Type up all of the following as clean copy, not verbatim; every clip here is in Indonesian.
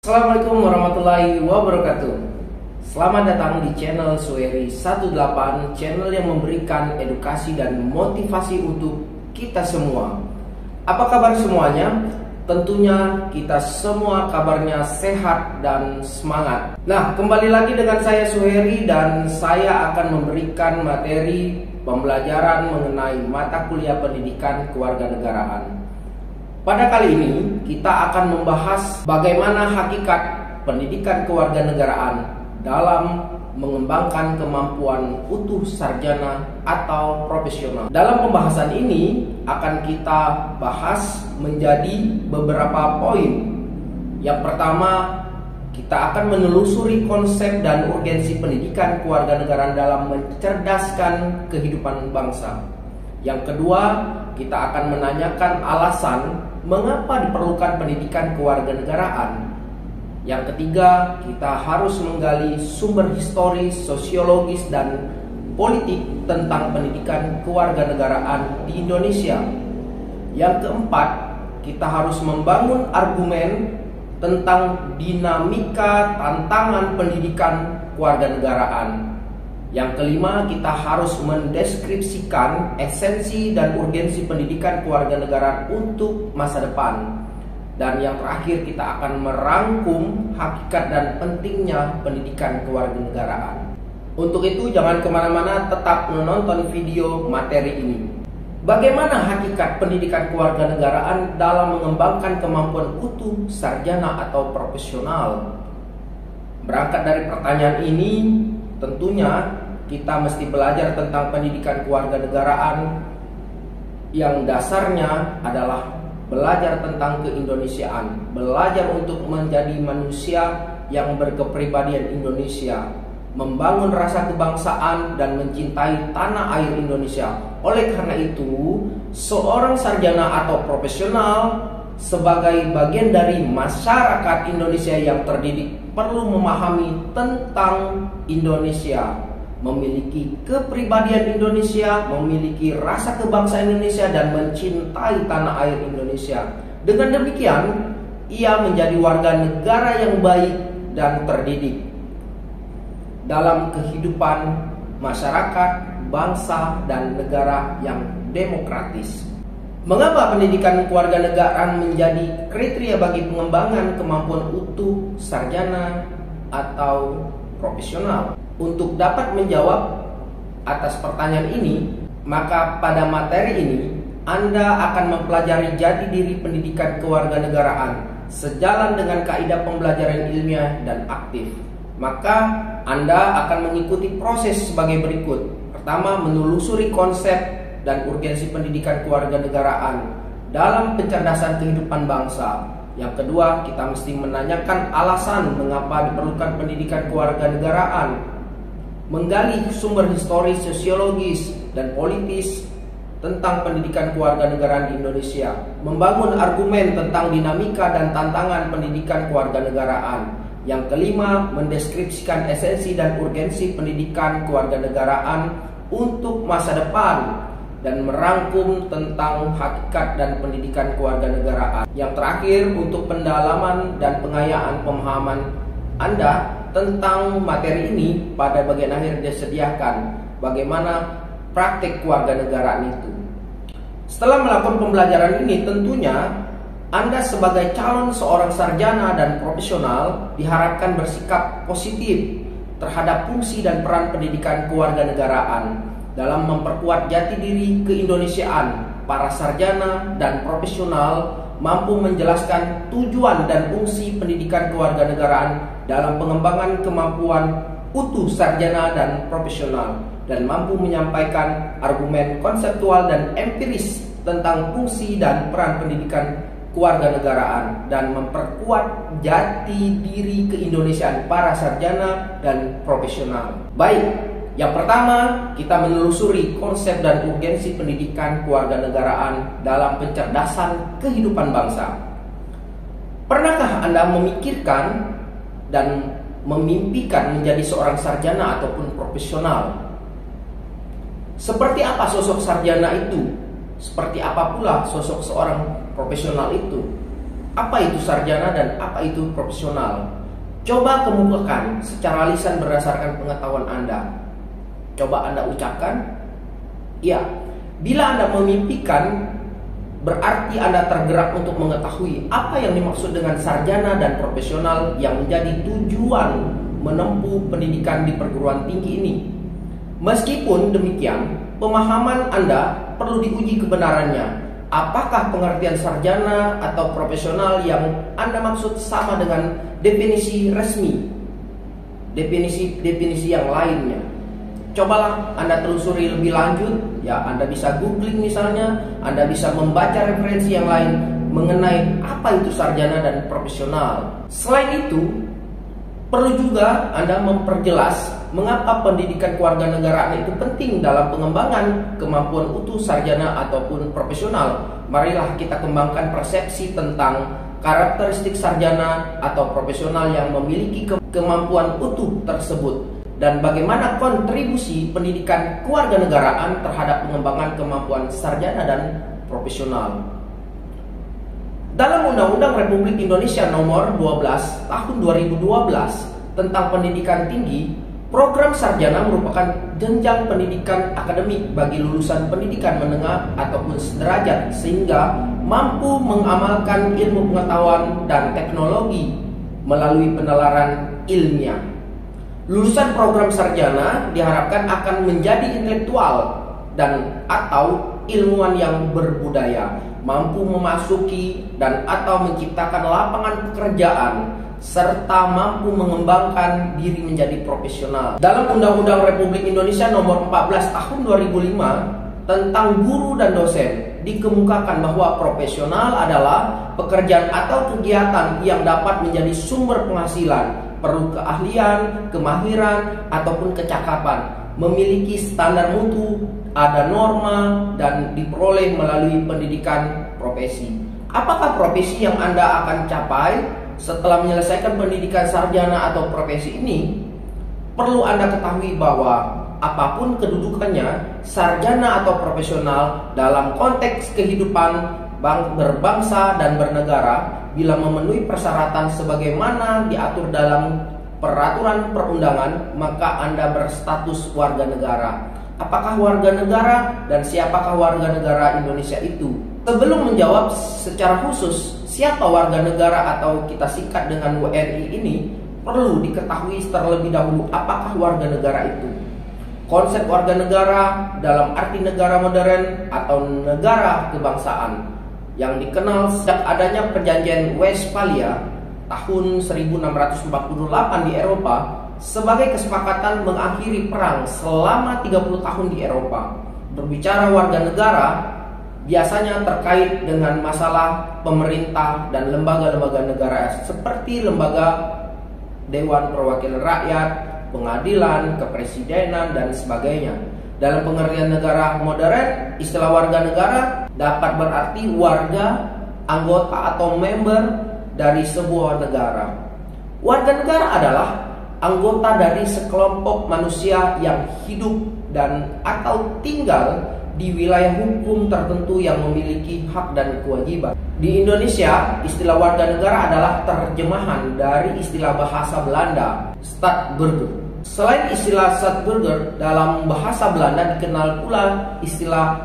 Assalamualaikum warahmatullahi wabarakatuh. Selamat datang di channel Suheri 18, channel yang memberikan edukasi dan motivasi untuk kita semua. Apa kabar semuanya? Tentunya kita semua kabarnya sehat dan semangat. Nah, kembali lagi dengan saya Suheri dan saya akan memberikan materi pembelajaran mengenai mata kuliah pendidikan kewarganegaraan. Pada kali ini kita akan membahas bagaimana hakikat pendidikan kewarganegaraan dalam mengembangkan kemampuan utuh sarjana atau profesional. Dalam pembahasan ini akan kita bahas menjadi beberapa poin. Yang pertama, kita akan menelusuri konsep dan urgensi pendidikan kewarganegaraan dalam mencerdaskan kehidupan bangsa. Yang kedua, kita akan menanyakan alasan mengapa diperlukan pendidikan kewarganegaraan. Yang ketiga, kita harus menggali sumber historis, sosiologis, dan politik tentang pendidikan kewarganegaraan di Indonesia. Yang keempat, kita harus membangun argumen tentang dinamika tantangan pendidikan kewarganegaraan. Yang kelima, kita harus mendeskripsikan esensi dan urgensi pendidikan kewarganegaraan untuk masa depan. Dan yang terakhir, kita akan merangkum hakikat dan pentingnya pendidikan kewarganegaraan. Untuk itu, jangan kemana-mana, tetap menonton video materi ini. Bagaimana hakikat pendidikan kewarganegaraan dalam mengembangkan kemampuan utuh sarjana atau profesional? Berangkat dari pertanyaan ini, tentunya kita mesti belajar tentang pendidikan kewarganegaraan yang dasarnya adalah belajar tentang keindonesiaan, belajar untuk menjadi manusia yang berkepribadian Indonesia, membangun rasa kebangsaan dan mencintai tanah air Indonesia. Oleh karena itu, seorang sarjana atau profesional sebagai bagian dari masyarakat Indonesia yang terdidik perlu memahami tentang Indonesia, memiliki kepribadian Indonesia, memiliki rasa kebangsaan Indonesia, dan mencintai tanah air Indonesia. Dengan demikian, ia menjadi warga negara yang baik dan terdidik dalam kehidupan masyarakat, bangsa, dan negara yang demokratis. Mengapa pendidikan kewarganegaraan menjadi kriteria bagi pengembangan kemampuan utuh sarjana atau profesional? Untuk dapat menjawab atas pertanyaan ini, maka pada materi ini Anda akan mempelajari jati diri pendidikan kewarganegaraan sejalan dengan kaidah pembelajaran ilmiah dan aktif. Maka Anda akan mengikuti proses sebagai berikut. Pertama, menelusuri konsep dan urgensi pendidikan kewarganegaraan dalam pencerdasan kehidupan bangsa. Yang kedua, kita mesti menanyakan alasan mengapa diperlukan pendidikan kewarganegaraan, menggali sumber historis, sosiologis, dan politis tentang pendidikan kewarganegaraan di Indonesia, membangun argumen tentang dinamika dan tantangan pendidikan kewarganegaraan. Yang kelima, mendeskripsikan esensi dan urgensi pendidikan kewarganegaraan untuk masa depan dan merangkum tentang hakikat dan pendidikan kewarganegaraan. Yang terakhir, untuk pendalaman dan pengayaan pemahaman Anda tentang materi ini, pada bagian akhir disediakan bagaimana praktik kewarganegaraan itu. Setelah melakukan pembelajaran ini, tentunya Anda sebagai calon seorang sarjana dan profesional diharapkan bersikap positif terhadap fungsi dan peran pendidikan kewarganegaraan dalam memperkuat jati diri keindonesiaan. Para sarjana dan profesional mampu menjelaskan tujuan dan fungsi pendidikan kewarganegaraan dalam pengembangan kemampuan utuh sarjana dan profesional, dan mampu menyampaikan argumen konseptual dan empiris tentang fungsi dan peran pendidikan kewarganegaraan dan memperkuat jati diri keindonesiaan para sarjana dan profesional. Baik, yang pertama, kita menelusuri konsep dan urgensi pendidikan kewarganegaraan dalam pencerdasan kehidupan bangsa. Pernahkah Anda memikirkan dan memimpikan menjadi seorang sarjana ataupun profesional? Seperti apa sosok sarjana itu? Seperti apa pula sosok seorang profesional itu? Apa itu sarjana dan apa itu profesional? Coba kemukakan secara lisan berdasarkan pengetahuan Anda. Coba Anda ucapkan. Ya, bila Anda memimpikan, berarti Anda tergerak untuk mengetahui apa yang dimaksud dengan sarjana dan profesional yang menjadi tujuan menempuh pendidikan di perguruan tinggi ini. Meskipun demikian, pemahaman Anda perlu diuji kebenarannya. Apakah pengertian sarjana atau profesional yang Anda maksud sama dengan definisi resmi, definisi yang lainnya? Cobalah Anda telusuri lebih lanjut. Ya, Anda bisa googling misalnya, Anda bisa membaca referensi yang lain mengenai apa itu sarjana dan profesional. Selain itu, perlu juga Anda memperjelas mengapa pendidikan kewarganegaraan itu penting dalam pengembangan kemampuan utuh sarjana ataupun profesional. Marilah kita kembangkan persepsi tentang karakteristik sarjana atau profesional yang memiliki kemampuan utuh tersebut dan bagaimana kontribusi pendidikan kewarganegaraan terhadap pengembangan kemampuan sarjana dan profesional. Dalam Undang-Undang Republik Indonesia Nomor 12 Tahun 2012 tentang pendidikan tinggi, program sarjana merupakan jenjang pendidikan akademik bagi lulusan pendidikan menengah ataupun sederajat sehingga mampu mengamalkan ilmu pengetahuan dan teknologi melalui penalaran ilmiah. Lulusan program sarjana diharapkan akan menjadi intelektual dan atau ilmuwan yang berbudaya, mampu memasuki dan atau menciptakan lapangan pekerjaan, serta mampu mengembangkan diri menjadi profesional. Dalam Undang-Undang Republik Indonesia Nomor 14 Tahun 2005 tentang guru dan dosen, dikemukakan bahwa profesional adalah pekerjaan atau kegiatan yang dapat menjadi sumber penghasilan, perlu keahlian, kemahiran, ataupun kecakapan, memiliki standar mutu, ada norma, dan diperoleh melalui pendidikan profesi. Apakah profesi yang Anda akan capai setelah menyelesaikan pendidikan sarjana atau profesi ini? Perlu Anda ketahui bahwa apapun kedudukannya, sarjana atau profesional dalam konteks kehidupan berbangsa dan bernegara, bila memenuhi persyaratan sebagaimana diatur dalam peraturan perundangan, maka Anda berstatus warga negara. Apakah warga negara dan siapakah warga negara Indonesia itu? Sebelum menjawab secara khusus siapa warga negara atau kita singkat dengan WNI ini, perlu diketahui terlebih dahulu apakah warga negara itu. Konsep warga negara dalam arti negara modern atau negara kebangsaan yang dikenal sejak adanya perjanjian Westphalia tahun 1648 di Eropa sebagai kesepakatan mengakhiri perang selama 30 tahun di Eropa. Berbicara warga negara biasanya terkait dengan masalah pemerintah dan lembaga-lembaga negara seperti lembaga Dewan Perwakilan Rakyat, pengadilan, kepresidenan, dan sebagainya. Dalam pengertian negara modern, istilah warga negara dapat berarti warga, anggota atau member dari sebuah negara. Warga negara adalah anggota dari sekelompok manusia yang hidup dan atau tinggal di wilayah hukum tertentu yang memiliki hak dan kewajiban. Di Indonesia, istilah warga negara adalah terjemahan dari istilah bahasa Belanda, Staatsburger. Selain istilah Staatsburger, dalam bahasa Belanda dikenal pula istilah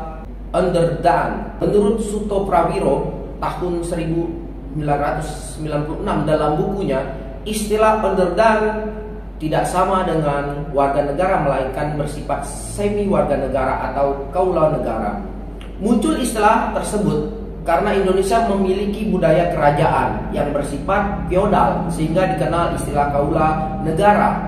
Onderdaan. Menurut Suto Prawiro tahun 1996 dalam bukunya, istilah Onderdaan tidak sama dengan warga negara melainkan bersifat semi warga negara atau kaula negara. Muncul istilah tersebut karena Indonesia memiliki budaya kerajaan yang bersifat feodal sehingga dikenal istilah kaula negara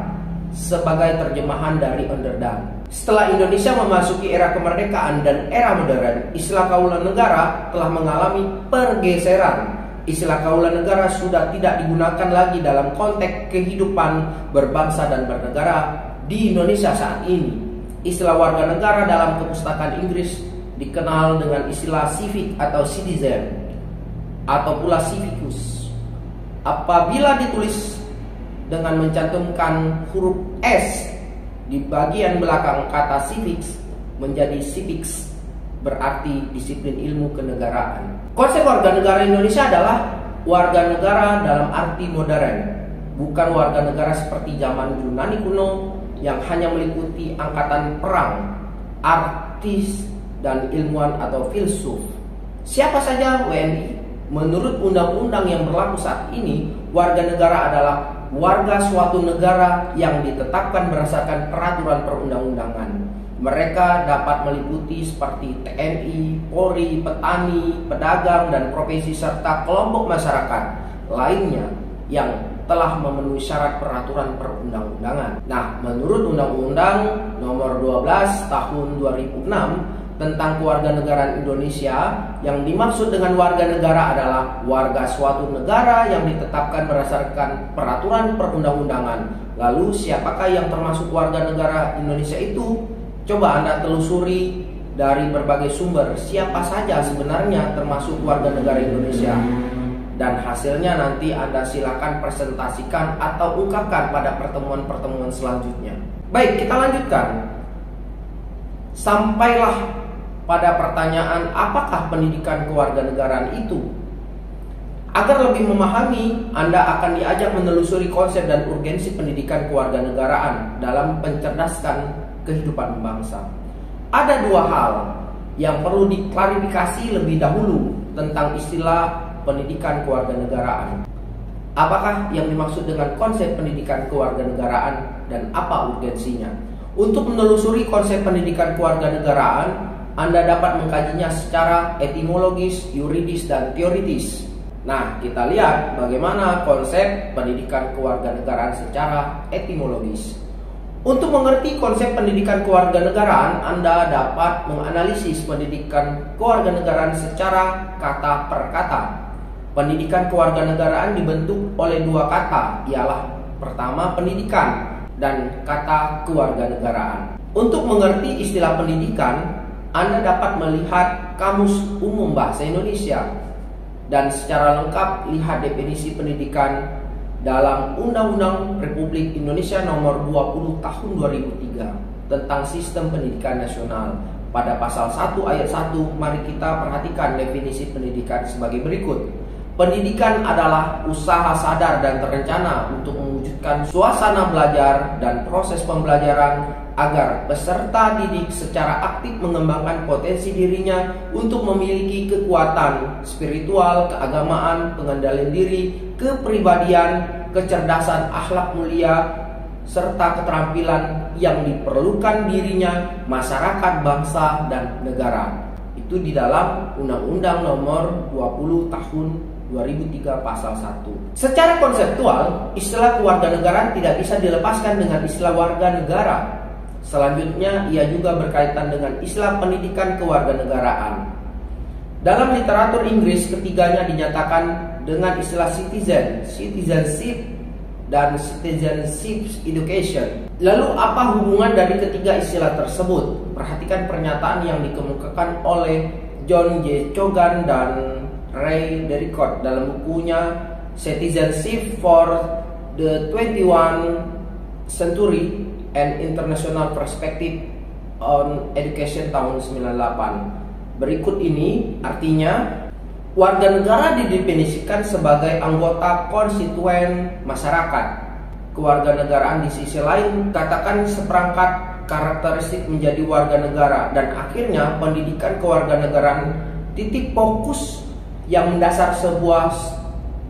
sebagai terjemahan dari Onderdaan. Setelah Indonesia memasuki era kemerdekaan dan era modern, istilah kaula negara telah mengalami pergeseran. Istilah kaula negara sudah tidak digunakan lagi dalam konteks kehidupan berbangsa dan bernegara di Indonesia saat ini. Istilah warga negara dalam kepustakaan Inggris dikenal dengan istilah civic atau citizen atau pula civicus. Apabila ditulis dengan mencantumkan huruf S di bagian belakang kata civics menjadi civics, berarti disiplin ilmu kenegaraan. Konsep warga negara Indonesia adalah warga negara dalam arti modern, bukan warga negara seperti zaman Yunani kuno yang hanya meliputi angkatan perang, artis, dan ilmuwan atau filsuf. Siapa saja WNI? Menurut undang-undang yang berlaku saat ini, warga negara adalah warga suatu negara yang ditetapkan berdasarkan peraturan perundang-undangan. Mereka dapat meliputi seperti TNI, Polri, petani, pedagang, dan profesi serta kelompok masyarakat lainnya yang telah memenuhi syarat peraturan perundang-undangan. Nah, menurut Undang-Undang Nomor 12 Tahun 2006 tentang Kewarganegaraan Indonesia, yang dimaksud dengan warga negara adalah warga suatu negara yang ditetapkan berdasarkan peraturan perundang-undangan. Lalu siapakah yang termasuk warga negara Indonesia itu? Coba Anda telusuri dari berbagai sumber siapa saja sebenarnya termasuk warga negara Indonesia. Dan hasilnya nanti Anda silakan presentasikan atau ungkapkan pada pertemuan-pertemuan selanjutnya. Baik, kita lanjutkan. Sampailah pada pertanyaan, apakah pendidikan kewarganegaraan itu? Agar lebih memahami, Anda akan diajak menelusuri konsep dan urgensi pendidikan kewarganegaraan dalam mencerdaskan kehidupan bangsa. Ada dua hal yang perlu diklarifikasi lebih dahulu tentang istilah pendidikan kewarganegaraan. Apakah yang dimaksud dengan konsep pendidikan kewarganegaraan dan apa urgensinya? Untuk menelusuri konsep pendidikan kewarganegaraan, Anda dapat mengkajinya secara etimologis, yuridis, dan teoritis. Nah, kita lihat bagaimana konsep pendidikan kewarganegaraan secara etimologis. Untuk mengerti konsep pendidikan kewarganegaraan, Anda dapat menganalisis pendidikan kewarganegaraan secara kata per kata. Pendidikan kewarganegaraan dibentuk oleh dua kata, ialah pertama pendidikan dan kata kewarganegaraan. Untuk mengerti istilah pendidikan, Anda dapat melihat Kamus Umum Bahasa Indonesia dan secara lengkap lihat definisi pendidikan dalam Undang-Undang Republik Indonesia Nomor 20 Tahun 2003 tentang Sistem Pendidikan Nasional. Pada pasal 1 ayat 1, mari kita perhatikan definisi pendidikan sebagai berikut. Pendidikan adalah usaha sadar dan terencana untuk mewujudkan suasana belajar dan proses pembelajaran agar peserta didik secara aktif mengembangkan potensi dirinya untuk memiliki kekuatan spiritual, keagamaan, pengendalian diri, kepribadian, kecerdasan, akhlak mulia, serta keterampilan yang diperlukan dirinya, masyarakat, bangsa, dan negara. Itu di dalam Undang-Undang Nomor 20 Tahun 2003 Pasal 1. Secara konseptual, istilah kewarganegaraan tidak bisa dilepaskan dengan istilah warga negara. Selanjutnya, ia juga berkaitan dengan istilah pendidikan kewarganegaraan. Dalam literatur Inggris, ketiganya dinyatakan dengan istilah citizenship, dan citizenship education. Lalu apa hubungan dari ketiga istilah tersebut? Perhatikan pernyataan yang dikemukakan oleh John J. Cogan dan Ray Derricott dalam bukunya Citizenship for the 21st Century and International Perspective on Education tahun 98. Berikut ini artinya, warga negara didefinisikan sebagai anggota konstituen masyarakat. Kewarganegaraan di sisi lain katakan seperangkat karakteristik menjadi warga negara, dan akhirnya pendidikan kewarganegaraan titik fokus yang mendasar sebuah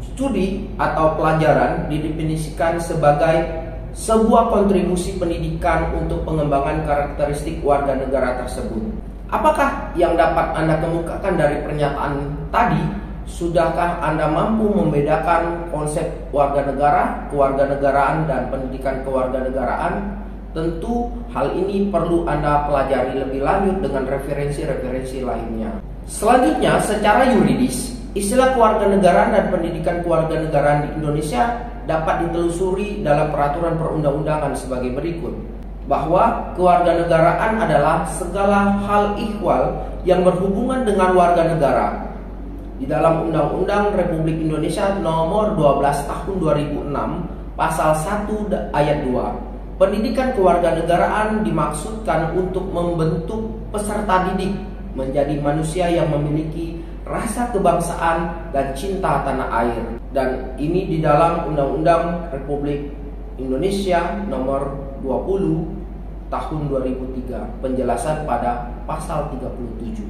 studi atau pelajaran didefinisikan sebagai sebuah kontribusi pendidikan untuk pengembangan karakteristik warga negara tersebut. Apakah yang dapat Anda kemukakan dari pernyataan tadi? Sudahkah Anda mampu membedakan konsep warga negara, kewarganegaraan, dan pendidikan kewarganegaraan? Tentu hal ini perlu Anda pelajari lebih lanjut dengan referensi-referensi lainnya. Selanjutnya, secara yuridis, istilah kewarganegaraan dan pendidikan kewarganegaraan di Indonesia dapat ditelusuri dalam peraturan perundang-undangan sebagai berikut. Bahwa kewarganegaraan adalah segala hal ihwal yang berhubungan dengan warga negara. Di dalam Undang-Undang Republik Indonesia Nomor 12 Tahun 2006 Pasal 1 ayat 2, pendidikan kewarganegaraan dimaksudkan untuk membentuk peserta didik menjadi manusia yang memiliki rasa kebangsaan dan cinta tanah air. Dan ini di dalam Undang-Undang Republik Indonesia nomor 20 tahun 2003, penjelasan pada pasal 37.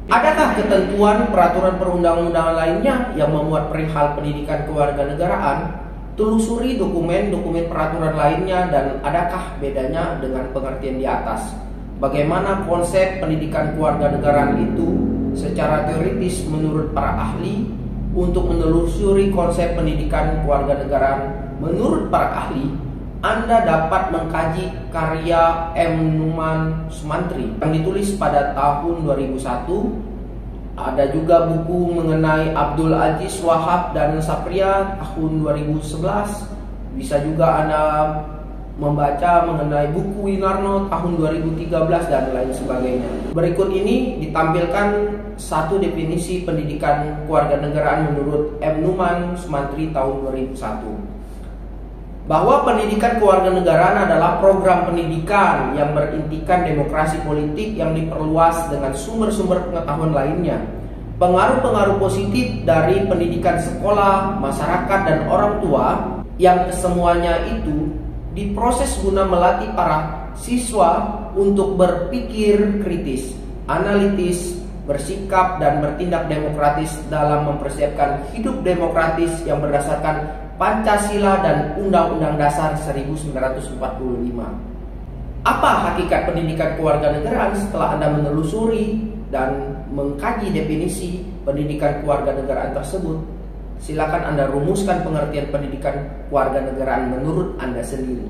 Adakah ketentuan peraturan perundang-undangan lainnya yang memuat perihal pendidikan kewarganegaraan? Telusuri dokumen-dokumen peraturan lainnya dan adakah bedanya dengan pengertian di atas. Bagaimana konsep pendidikan kewarganegaraan itu secara teoritis menurut para ahli. Untuk menelusuri konsep pendidikan kewarganegaraan menurut para ahli, Anda dapat mengkaji karya M. Numan Sumantri yang ditulis pada tahun 2001. Ada juga buku mengenai Abdul Aziz Wahab dan Sapria tahun 2011. Bisa juga Anda membaca mengenai buku Winarno tahun 2013 dan lain sebagainya. Berikut ini ditampilkan satu definisi pendidikan kewarganegaraan menurut M. Numan Sumantri tahun 2001. Bahwa pendidikan kewarganegaraan adalah program pendidikan yang berintikan demokrasi politik yang diperluas dengan sumber-sumber pengetahuan lainnya. Pengaruh-pengaruh positif dari pendidikan sekolah, masyarakat, dan orang tua yang kesemuanya itu diproses guna melatih para siswa untuk berpikir kritis, analitis, bersikap, dan bertindak demokratis dalam mempersiapkan hidup demokratis yang berdasarkan Pancasila dan Undang-Undang Dasar 1945. Apa hakikat pendidikan kewarganegaraan? Setelah Anda menelusuri dan mengkaji definisi pendidikan kewarganegaraan tersebut, silakan Anda rumuskan pengertian pendidikan kewarganegaraan menurut Anda sendiri.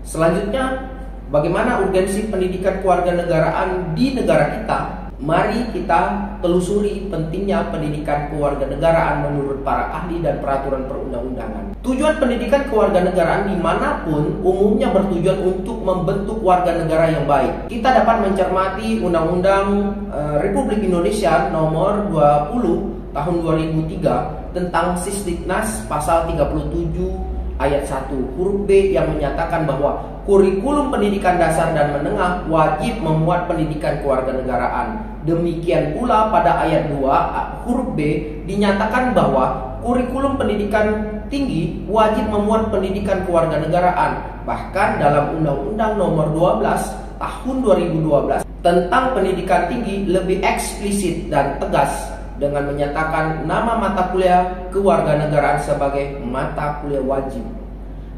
Selanjutnya, bagaimana urgensi pendidikan kewarganegaraan di negara kita? Mari kita telusuri pentingnya pendidikan kewarganegaraan menurut para ahli dan peraturan perundang-undangan. Tujuan pendidikan kewarganegaraan dimanapun umumnya bertujuan untuk membentuk warga negara yang baik. Kita dapat mencermati Undang-Undang Republik Indonesia nomor 20 tahun 2003 tentang Sisdiknas pasal 37 ayat 1 huruf B yang menyatakan bahwa kurikulum pendidikan dasar dan menengah wajib memuat pendidikan kewarganegaraan. Demikian pula pada ayat 2 huruf B dinyatakan bahwa kurikulum pendidikan tinggi wajib memuat pendidikan kewarganegaraan. Bahkan dalam Undang-Undang nomor 12 tahun 2012 tentang pendidikan tinggi lebih eksplisit dan tegas dengan menyatakan nama mata kuliah kewarganegaraan sebagai mata kuliah wajib.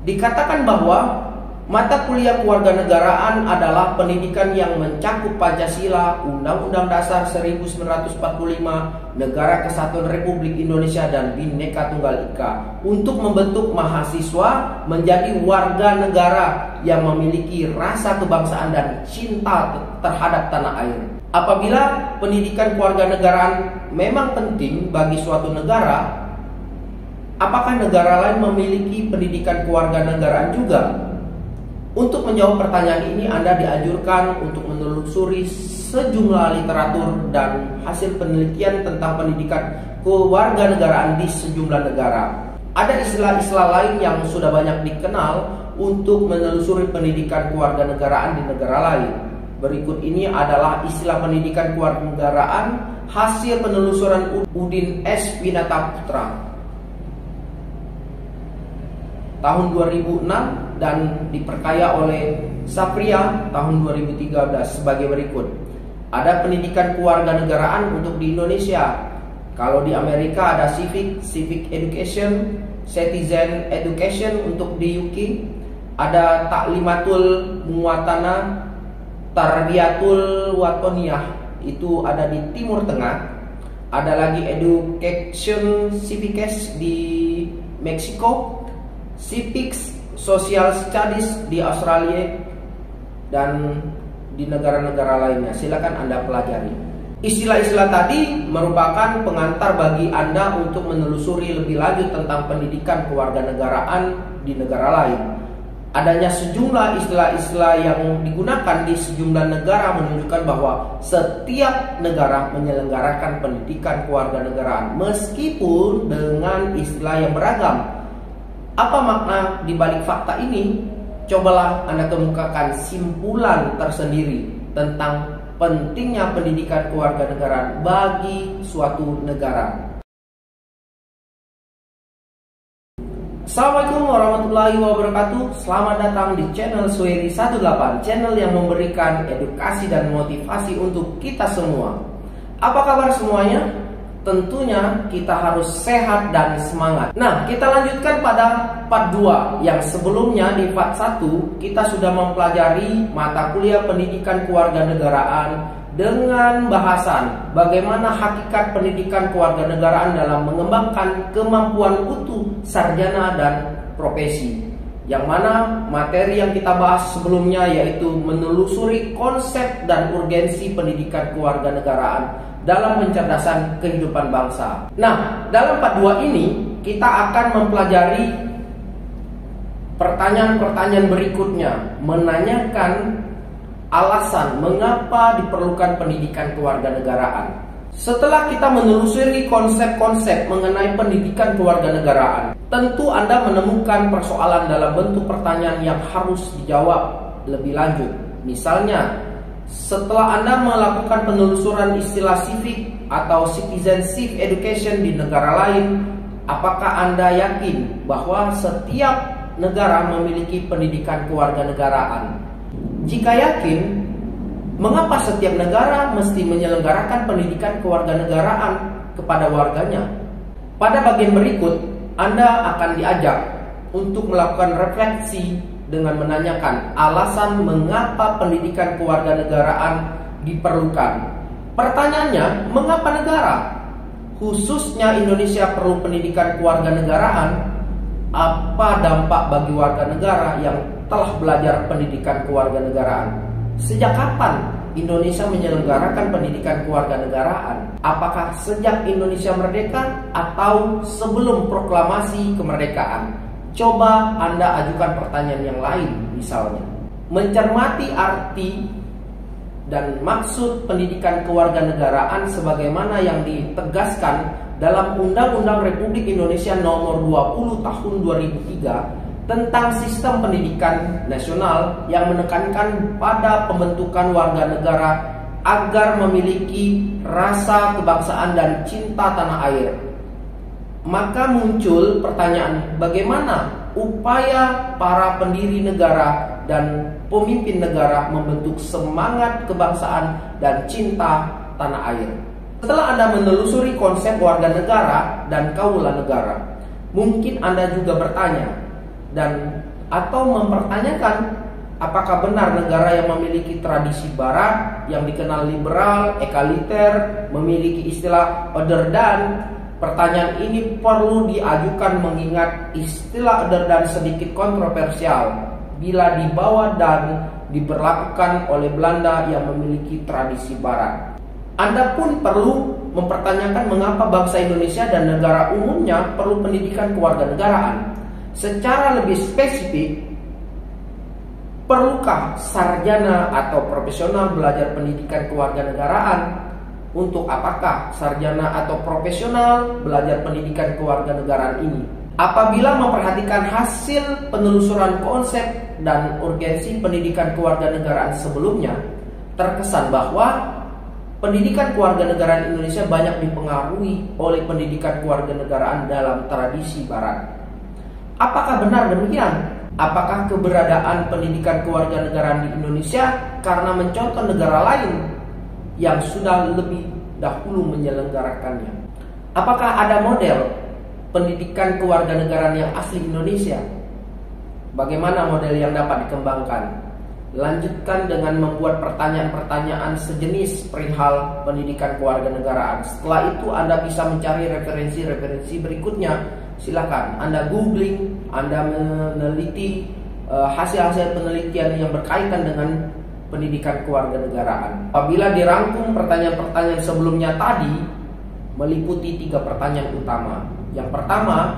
Dikatakan bahwa mata kuliah kewarganegaraan adalah pendidikan yang mencakup Pancasila, Undang-Undang Dasar 1945, Negara Kesatuan Republik Indonesia, dan Bhinneka Tunggal Ika untuk membentuk mahasiswa menjadi warga negara yang memiliki rasa kebangsaan dan cinta terhadap tanah air. Apabila pendidikan kewarganegaraan memang penting bagi suatu negara, apakah negara lain memiliki pendidikan kewarganegaraan juga? Untuk menjawab pertanyaan ini, Anda dianjurkan untuk menelusuri sejumlah literatur dan hasil penelitian tentang pendidikan kewarganegaraan di sejumlah negara. Ada istilah-istilah lain yang sudah banyak dikenal untuk menelusuri pendidikan kewarganegaraan di negara lain. Berikut ini adalah istilah pendidikan kewarganegaraan hasil penelusuran Udin S. Winata Putra tahun 2006 dan diperkaya oleh Sapria tahun 2013 sebagai berikut. Ada pendidikan kewarganegaraan untuk di Indonesia. Kalau di Amerika ada civic education, citizen education untuk di UK. Ada taklimatul muwatana, tarbiyatul watoniyah, itu ada di Timur Tengah. Ada lagi education civics di Meksiko, civics social studies di Australia, dan di negara-negara lainnya. Silakan Anda pelajari. Istilah-istilah tadi merupakan pengantar bagi Anda untuk menelusuri lebih lanjut tentang pendidikan kewarganegaraan di negara lain. Adanya sejumlah istilah-istilah yang digunakan di sejumlah negara menunjukkan bahwa setiap negara menyelenggarakan pendidikan kewarganegaraan meskipun dengan istilah yang beragam. Apa makna di balik fakta ini? Cobalah Anda kemukakan simpulan tersendiri tentang pentingnya pendidikan kewarganegaraan bagi suatu negara. Assalamualaikum warahmatullahi wabarakatuh. Selamat datang di channel Sueri 18, channel yang memberikan edukasi dan motivasi untuk kita semua. Apa kabar semuanya? Tentunya kita harus sehat dan semangat. Nah, kita lanjutkan pada part 2. Yang sebelumnya di part 1 kita sudah mempelajari mata kuliah pendidikan kewarganegaraan dengan bahasan bagaimana hakikat pendidikan kewarganegaraan dalam mengembangkan kemampuan utuh sarjana dan profesi. Yang mana materi yang kita bahas sebelumnya yaitu menelusuri konsep dan urgensi pendidikan kewarganegaraan dalam pencerdasan kehidupan bangsa. Nah, dalam part 2 ini kita akan mempelajari pertanyaan-pertanyaan berikutnya, menanyakan alasan mengapa diperlukan pendidikan kewarganegaraan. Setelah kita menelusuri konsep-konsep mengenai pendidikan kewarganegaraan, tentu Anda menemukan persoalan dalam bentuk pertanyaan yang harus dijawab lebih lanjut. Misalnya, setelah Anda melakukan penelusuran istilah civic atau citizenship education di negara lain, apakah Anda yakin bahwa setiap negara memiliki pendidikan kewarganegaraan? Jika yakin, mengapa setiap negara mesti menyelenggarakan pendidikan kewarganegaraan kepada warganya? Pada bagian berikut, Anda akan diajak untuk melakukan refleksi dengan menanyakan alasan mengapa pendidikan kewarganegaraan diperlukan. Pertanyaannya, mengapa negara, khususnya Indonesia, perlu pendidikan kewarganegaraan? Apa dampak bagi warga negara yang telah belajar pendidikan kewarganegaraan? Sejak kapan Indonesia menyelenggarakan pendidikan kewarganegaraan? Apakah sejak Indonesia merdeka atau sebelum proklamasi kemerdekaan? Coba Anda ajukan pertanyaan yang lain, misalnya mencermati arti dan maksud pendidikan kewarganegaraan sebagaimana yang ditegaskan dalam Undang-Undang Republik Indonesia Nomor 20 Tahun 2003 tentang sistem pendidikan nasional yang menekankan pada pembentukan warga negara agar memiliki rasa kebangsaan dan cinta tanah air. Maka muncul pertanyaan, bagaimana upaya para pendiri negara dan pemimpin negara membentuk semangat kebangsaan dan cinta tanah air? Setelah Anda menelusuri konsep warga negara dan kaula negara, mungkin Anda juga bertanya atau mempertanyakan, apakah benar negara yang memiliki tradisi barat yang dikenal liberal, egaliter, memiliki istilah other than? Pertanyaan ini perlu diajukan mengingat istilah other than sedikit kontroversial bila dibawa dan diberlakukan oleh Belanda yang memiliki tradisi barat. Anda pun perlu mempertanyakan mengapa bangsa Indonesia dan negara umumnya perlu pendidikan kewarganegaraan. Secara lebih spesifik, perlukah sarjana atau profesional belajar pendidikan kewarganegaraan? Untuk apakah sarjana atau profesional belajar pendidikan kewarganegaraan ini? Apabila memperhatikan hasil penelusuran konsep dan urgensi pendidikan kewarganegaraan sebelumnya, terkesan bahwa pendidikan kewarganegaraan Indonesia banyak dipengaruhi oleh pendidikan kewarganegaraan dalam tradisi barat. Apakah benar demikian? Apakah keberadaan pendidikan kewarganegaraan di Indonesia karena mencontoh negara lain yang sudah lebih dahulu menyelenggarakannya? Apakah ada model pendidikan kewarganegaraan yang asli Indonesia? Bagaimana model yang dapat dikembangkan? Lanjutkan dengan membuat pertanyaan-pertanyaan sejenis perihal pendidikan kewarganegaraan. Setelah itu Anda bisa mencari referensi-referensi berikutnya. Silakan Anda googling, Anda meneliti hasil-hasil penelitian yang berkaitan dengan pendidikan kewarganegaraan. Apabila dirangkum pertanyaan-pertanyaan sebelumnya tadi, meliputi 3 pertanyaan utama. Yang pertama,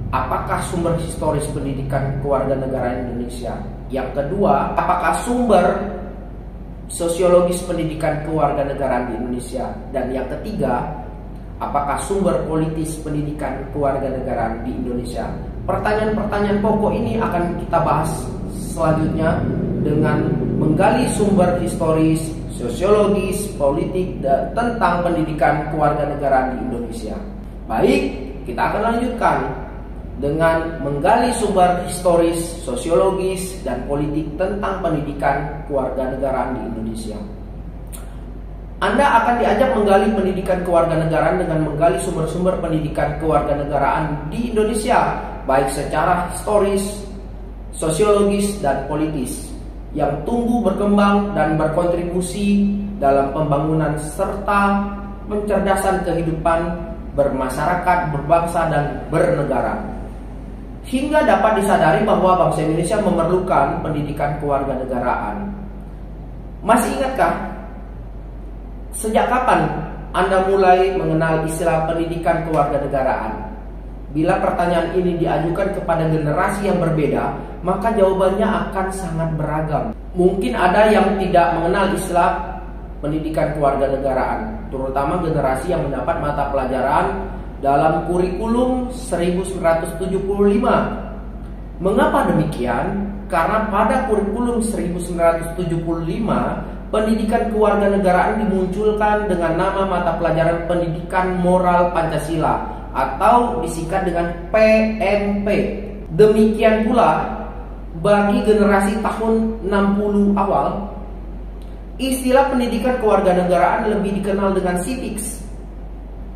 apakah sumber historis pendidikan kewarganegaraan Indonesia? Yang kedua, apakah sumber sosiologis pendidikan kewarganegaraan di Indonesia? Dan yang ketiga, apakah sumber politis pendidikan kewarganegaraan di Indonesia? Pertanyaan-pertanyaan pokok ini akan kita bahas selanjutnya dengan menggali sumber historis, sosiologis, politik, dan tentang pendidikan kewarganegaraan di Indonesia. Baik, kita akan lanjutkan dengan menggali sumber historis, sosiologis, dan politik tentang pendidikan kewarganegaraan di Indonesia. Anda akan diajak menggali pendidikan kewarganegaraan dengan menggali sumber-sumber pendidikan kewarganegaraan di Indonesia, baik secara historis, sosiologis, dan politis, yang tumbuh berkembang dan berkontribusi dalam pembangunan serta pencerdasan kehidupan bermasyarakat, berbangsa, dan bernegara. Hingga dapat disadari bahwa bangsa Indonesia memerlukan pendidikan kewarganegaraan. Masih ingatkah? Sejak kapan Anda mulai mengenal istilah pendidikan kewarganegaraan? Bila pertanyaan ini diajukan kepada generasi yang berbeda, maka jawabannya akan sangat beragam. Mungkin ada yang tidak mengenal istilah pendidikan kewarganegaraan, terutama generasi yang mendapat mata pelajaran dalam kurikulum 1975. Mengapa demikian? Karena pada kurikulum 1975, pendidikan kewarganegaraan dimunculkan dengan nama mata pelajaran Pendidikan Moral Pancasila atau disingkat dengan PMP. Demikian pula bagi generasi tahun 60 awal, istilah pendidikan kewarganegaraan lebih dikenal dengan civics.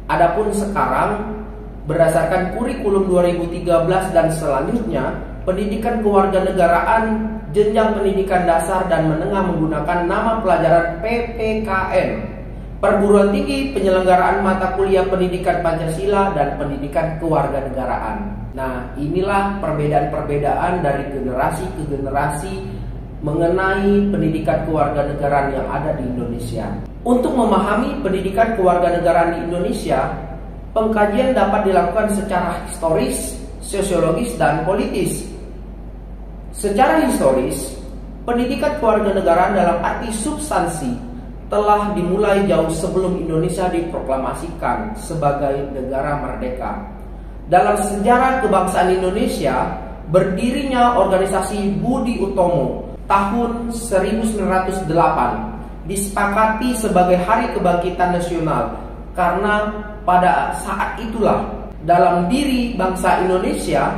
Adapun sekarang, berdasarkan kurikulum 2013 dan selanjutnya, pendidikan kewarganegaraan jenjang pendidikan dasar dan menengah menggunakan nama pelajaran PPKN, Perguruan Tinggi Penyelenggaraan Mata Kuliah Pendidikan Pancasila dan Pendidikan Kewarganegaraan. Nah, inilah perbedaan-perbedaan dari generasi ke generasi mengenai pendidikan kewarganegaraan yang ada di Indonesia. Untuk memahami pendidikan kewarganegaraan di Indonesia, pengkajian dapat dilakukan secara historis, sosiologis, dan politis. Secara historis, pendidikan kewarganegaraan dalam arti substansi telah dimulai jauh sebelum Indonesia diproklamasikan sebagai negara merdeka. Dalam sejarah kebangsaan Indonesia, berdirinya organisasi Budi Utomo tahun 1908 disepakati sebagai Hari Kebangkitan Nasional, karena pada saat itulah dalam diri bangsa Indonesia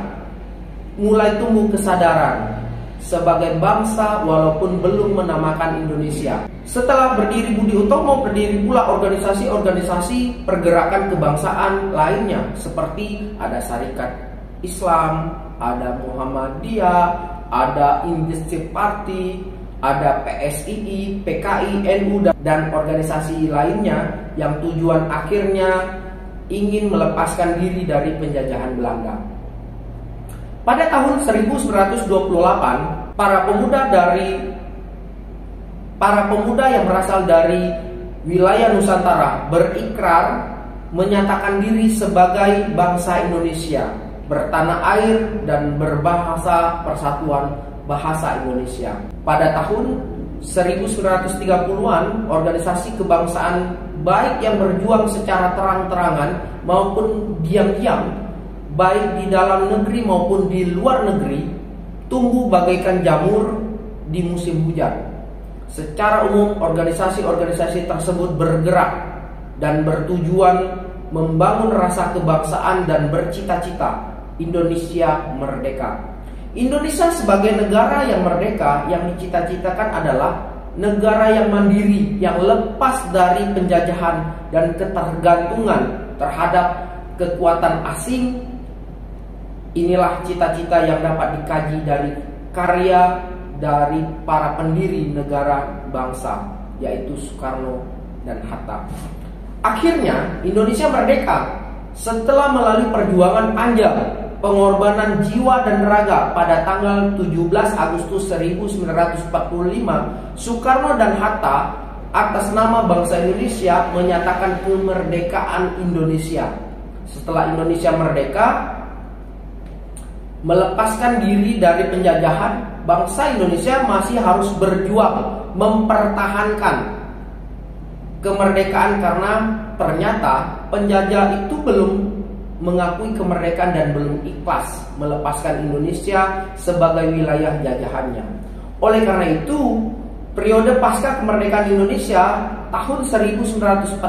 mulai tumbuh kesadaran sebagai bangsa walaupun belum menamakan Indonesia. Setelah berdiri Budi Utomo, berdiri pula organisasi-organisasi pergerakan kebangsaan lainnya, seperti ada Syarikat Islam, ada Muhammadiyah, ada Independent Party, ada PSII, PKI, NU, dan organisasi lainnya yang tujuan akhirnya ingin melepaskan diri dari penjajahan Belanda. Pada tahun 1928, para pemuda yang berasal dari wilayah Nusantara berikrar menyatakan diri sebagai bangsa Indonesia, bertanah air dan berbahasa Persatuan Bahasa Indonesia. Pada tahun 1930-an, organisasi kebangsaan baik yang berjuang secara terang-terangan maupun diam-diam, baik di dalam negeri maupun di luar negeri, tumbuh bagaikan jamur di musim hujan. Secara umum, organisasi-organisasi tersebut bergerak dan bertujuan membangun rasa kebangsaan dan bercita-cita Indonesia merdeka. Indonesia sebagai negara yang merdeka yang dicita-citakan adalah negara yang mandiri, yang lepas dari penjajahan dan ketergantungan terhadap kekuatan asing. Inilah cita-cita yang dapat dikaji dari karya dari para pendiri negara bangsa, yaitu Soekarno dan Hatta. Akhirnya Indonesia merdeka setelah melalui perjuangan panjang, pengorbanan jiwa dan raga. Pada tanggal 17 Agustus 1945, Soekarno dan Hatta atas nama bangsa Indonesia menyatakan kemerdekaan Indonesia. Setelah Indonesia merdeka, melepaskan diri dari penjajahan, bangsa Indonesia masih harus berjuang mempertahankan kemerdekaan, karena ternyata penjajah itu belum mengakui kemerdekaan dan belum ikhlas melepaskan Indonesia sebagai wilayah jajahannya. Oleh karena itu, periode pasca kemerdekaan Indonesia tahun 1945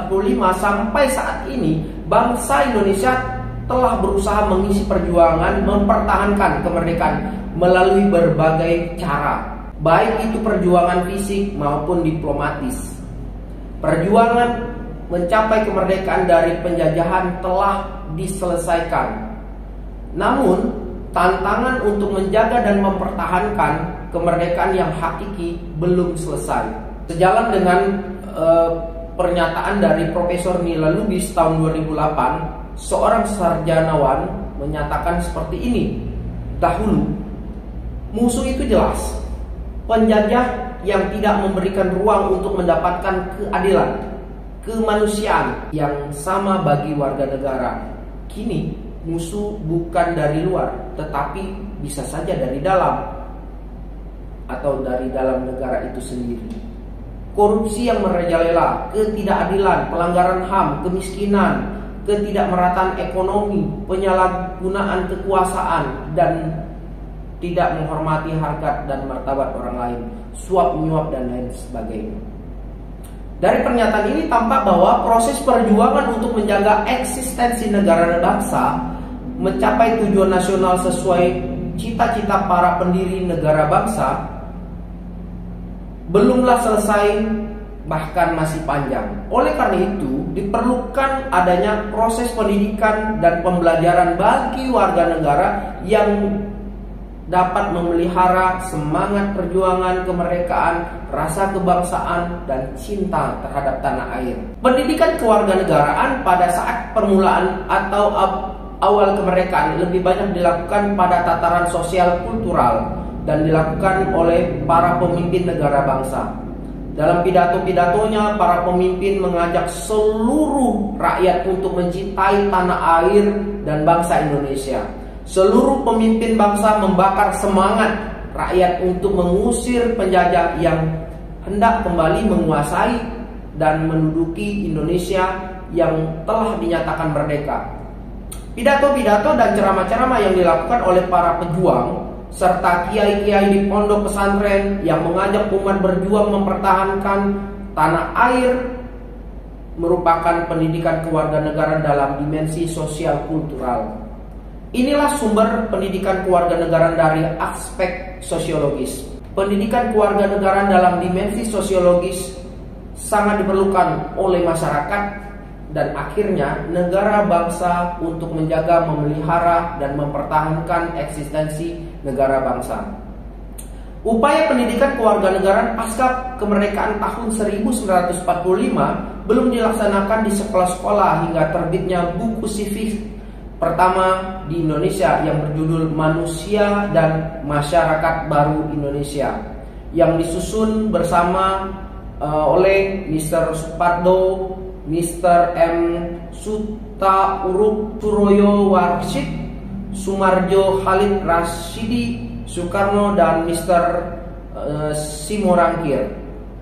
sampai saat ini, bangsa Indonesia telah berusaha mengisi perjuangan mempertahankan kemerdekaan melalui berbagai cara, baik itu perjuangan fisik maupun diplomatis. Perjuangan mencapai kemerdekaan dari penjajahan telah diselesaikan. Namun, tantangan untuk menjaga dan mempertahankan kemerdekaan yang hakiki belum selesai. Sejalan dengan pernyataan dari Profesor Nila Lubis tahun 2008, seorang sarjanawan menyatakan seperti ini. Dahulu, musuh itu jelas. Penjajah yang tidak memberikan ruang untuk mendapatkan keadilan, kemanusiaan yang sama bagi warga negara. Kini, musuh bukan dari luar, tetapi bisa saja dari dalam atau dari dalam negara itu sendiri. Korupsi yang merajalela, ketidakadilan, pelanggaran HAM, kemiskinan, ketidakmerataan ekonomi, penyalahgunaan kekuasaan, dan tidak menghormati harkat dan martabat orang lain, suap menyuap dan lain sebagainya. Dari pernyataan ini tampak bahwa proses perjuangan untuk menjaga eksistensi negara dan bangsa, mencapai tujuan nasional sesuai cita-cita para pendiri negara bangsa, belumlah selesai, bahkan masih panjang. Oleh karena itu, diperlukan adanya proses pendidikan dan pembelajaran bagi warga negara yang dapat memelihara semangat perjuangan kemerdekaan, rasa kebangsaan, dan cinta terhadap tanah air. Pendidikan kewarganegaraan pada saat permulaan atau awal kemerdekaan lebih banyak dilakukan pada tataran sosial kultural dan dilakukan oleh para pemimpin negara bangsa. Dalam pidato-pidatonya, para pemimpin mengajak seluruh rakyat untuk mencintai tanah air dan bangsa Indonesia. Seluruh pemimpin bangsa membakar semangat rakyat untuk mengusir penjajah yang hendak kembali menguasai dan menduduki Indonesia yang telah dinyatakan merdeka. Pidato-pidato dan ceramah-ceramah yang dilakukan oleh para pejuang serta kiai-kiai di pondok pesantren yang mengajak umat berjuang mempertahankan tanah air merupakan pendidikan kewarganegaraan dalam dimensi sosial kultural. Inilah sumber pendidikan kewarganegaraan dari aspek sosiologis. Pendidikan kewarganegaraan dalam dimensi sosiologis sangat diperlukan oleh masyarakat dan akhirnya negara bangsa untuk menjaga, memelihara, dan mempertahankan eksistensi negara bangsa. Upaya pendidikan kewarganegaraan pasca kemerdekaan tahun 1945 belum dilaksanakan di sekolah-sekolah hingga terbitnya buku sivil pertama di Indonesia yang berjudul Manusia dan Masyarakat Baru Indonesia yang disusun bersama oleh Mr. Supardo, Mr. M. Sutauruk Suroyo Warsid, Sumarjo Khalid Rashidi Soekarno, dan Mr. Simorangkir.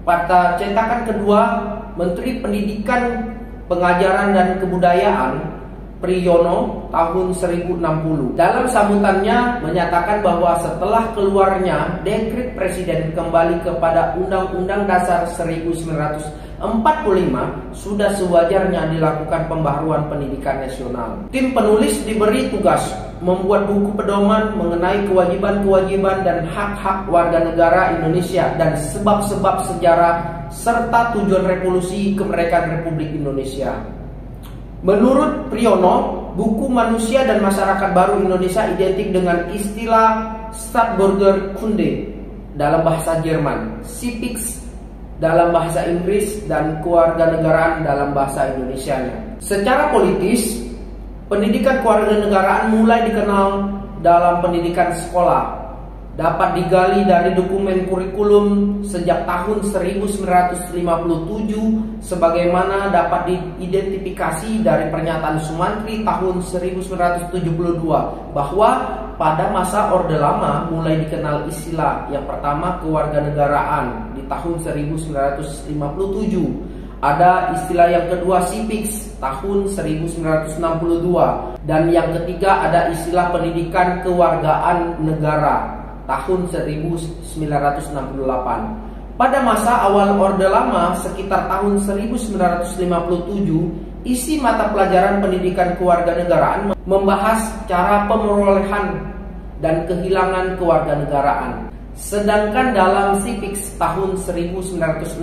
Pada cetakan kedua, Menteri Pendidikan, Pengajaran dan Kebudayaan Priyono tahun 1060 dalam sambutannya menyatakan bahwa setelah keluarnya dekret presiden kembali kepada Undang-Undang Dasar 1945 sudah sewajarnya dilakukan pembaharuan pendidikan nasional. Tim penulis diberi tugas membuat buku pedoman mengenai kewajiban-kewajiban dan hak-hak warga negara Indonesia dan sebab-sebab sejarah serta tujuan revolusi kemerdekaan Republik Indonesia. Menurut Priyono, buku Manusia dan Masyarakat Baru Indonesia identik dengan istilah Staatsbürgerkunde dalam bahasa Jerman, Civics dalam bahasa Inggris, dan kewarganegaraan dalam bahasa Indonesianya. Secara politis, pendidikan kewarganegaraan mulai dikenal dalam pendidikan sekolah. Dapat digali dari dokumen kurikulum sejak tahun 1957 sebagaimana dapat diidentifikasi dari pernyataan Sumantri tahun 1972 bahwa pada masa Orde Lama mulai dikenal istilah yang pertama kewarganegaraan di tahun 1957. Ada istilah yang kedua civics tahun 1962 dan yang ketiga ada istilah pendidikan kewargaan negara tahun 1968. Pada masa awal Orde Lama sekitar tahun 1957, isi mata pelajaran pendidikan kewarganegaraan membahas cara pemerolehan dan kehilangan kewarganegaraan. Sedangkan dalam Civics tahun 1961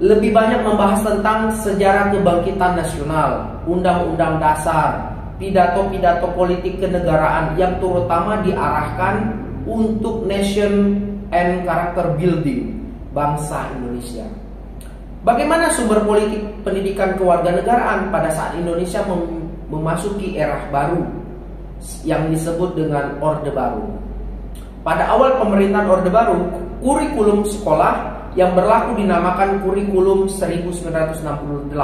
lebih banyak membahas tentang sejarah kebangkitan nasional, undang-undang dasar, pidato-pidato politik kenegaraan yang terutama diarahkan untuk nation and character building bangsa Indonesia. Bagaimana sumber politik pendidikan kewarganegaraan pada saat Indonesia memasuki era baru yang disebut dengan Orde Baru? Pada awal pemerintahan Orde Baru, kurikulum sekolah yang berlaku dinamakan kurikulum 1968.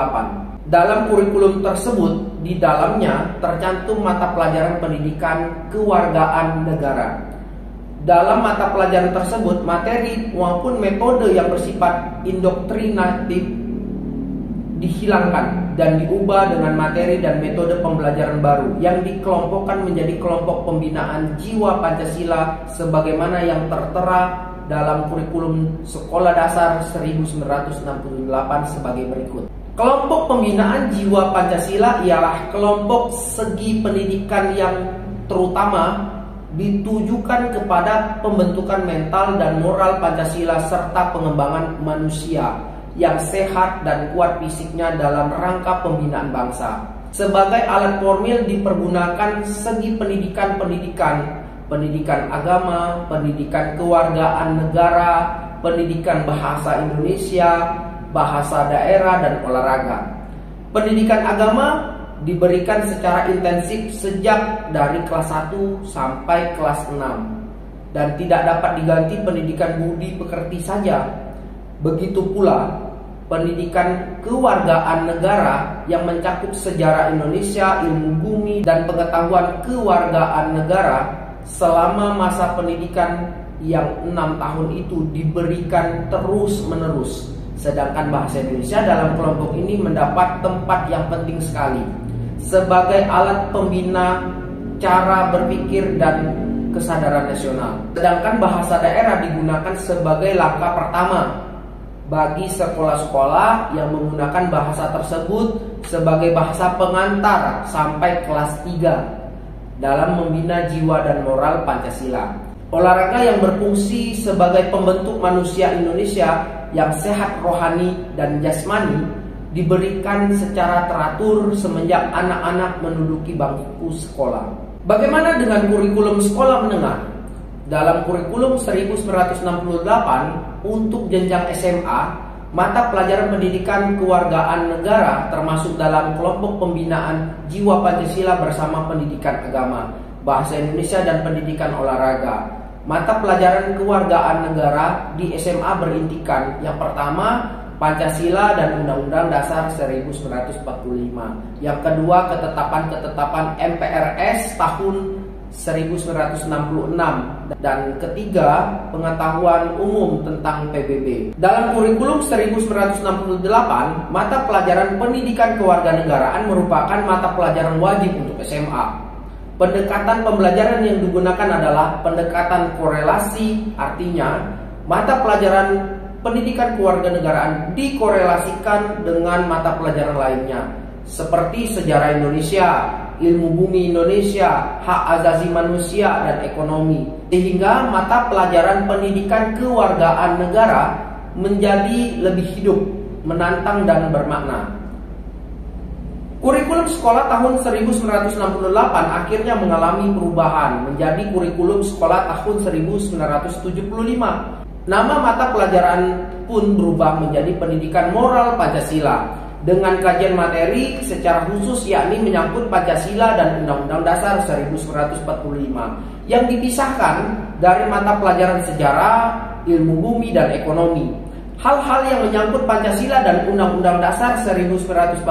Dalam kurikulum tersebut, di dalamnya tercantum mata pelajaran pendidikan kewargaan negara. Dalam mata pelajaran tersebut, materi maupun metode yang bersifat indoktrinatif dihilangkan dan diubah dengan materi dan metode pembelajaran baru yang dikelompokkan menjadi kelompok pembinaan jiwa Pancasila sebagaimana yang tertera dalam kurikulum Sekolah Dasar 1968 sebagai berikut. Kelompok pembinaan jiwa Pancasila ialah kelompok segi pendidikan yang terutama ditujukan kepada pembentukan mental dan moral Pancasila serta pengembangan manusia yang sehat dan kuat fisiknya dalam rangka pembinaan bangsa. Sebagai alat formil dipergunakan segi pendidikan agama, pendidikan kewargaan negara, pendidikan bahasa Indonesia, bahasa daerah, dan olahraga. Pendidikan agama diberikan secara intensif sejak dari kelas 1 sampai kelas 6 dan tidak dapat diganti pendidikan budi pekerti saja. Begitu pula pendidikan kewargaan negara yang mencakup sejarah Indonesia, ilmu bumi, dan pengetahuan kewargaan negara selama masa pendidikan yang 6 tahun itu diberikan terus-menerus. Sedangkan bahasa Indonesia dalam kelompok ini mendapat tempat yang penting sekali sebagai alat pembina cara berpikir dan kesadaran nasional. Sedangkan bahasa daerah digunakan sebagai langkah pertama bagi sekolah-sekolah yang menggunakan bahasa tersebut sebagai bahasa pengantar sampai kelas 3 dalam membina jiwa dan moral Pancasila. Olahraga yang berfungsi sebagai pembentuk manusia Indonesia yang sehat rohani dan jasmani diberikan secara teratur semenjak anak-anak menduduki bangku sekolah. Bagaimana dengan kurikulum sekolah menengah? Dalam kurikulum 1968 untuk jenjang SMA, mata pelajaran pendidikan kewargaan negara termasuk dalam kelompok pembinaan jiwa Pancasila bersama pendidikan agama, bahasa Indonesia, dan pendidikan olahraga. Mata pelajaran kewargaan negara di SMA berintikan yang pertama Pancasila dan Undang-Undang Dasar 1945. Yang kedua, ketetapan-ketetapan MPRS tahun 1966. Dan ketiga, pengetahuan umum tentang PBB. Dalam kurikulum 1968, mata pelajaran pendidikan kewarganegaraan merupakan mata pelajaran wajib untuk SMA. Pendekatan pembelajaran yang digunakan adalah pendekatan korelasi, artinya mata pelajaran pendidikan kewarganegaraan dikorelasikan dengan mata pelajaran lainnya seperti sejarah Indonesia, ilmu bumi Indonesia, hak asasi manusia, dan ekonomi, sehingga mata pelajaran pendidikan kewargaan negara menjadi lebih hidup, menantang, dan bermakna. Kurikulum sekolah tahun 1968 akhirnya mengalami perubahan menjadi kurikulum sekolah tahun 1975. Nama mata pelajaran pun berubah menjadi pendidikan moral Pancasila dengan kajian materi secara khusus yakni menyangkut Pancasila dan Undang-Undang Dasar 1945 yang dipisahkan dari mata pelajaran sejarah, ilmu bumi, dan ekonomi. Hal-hal yang menyangkut Pancasila dan Undang-Undang Dasar 1945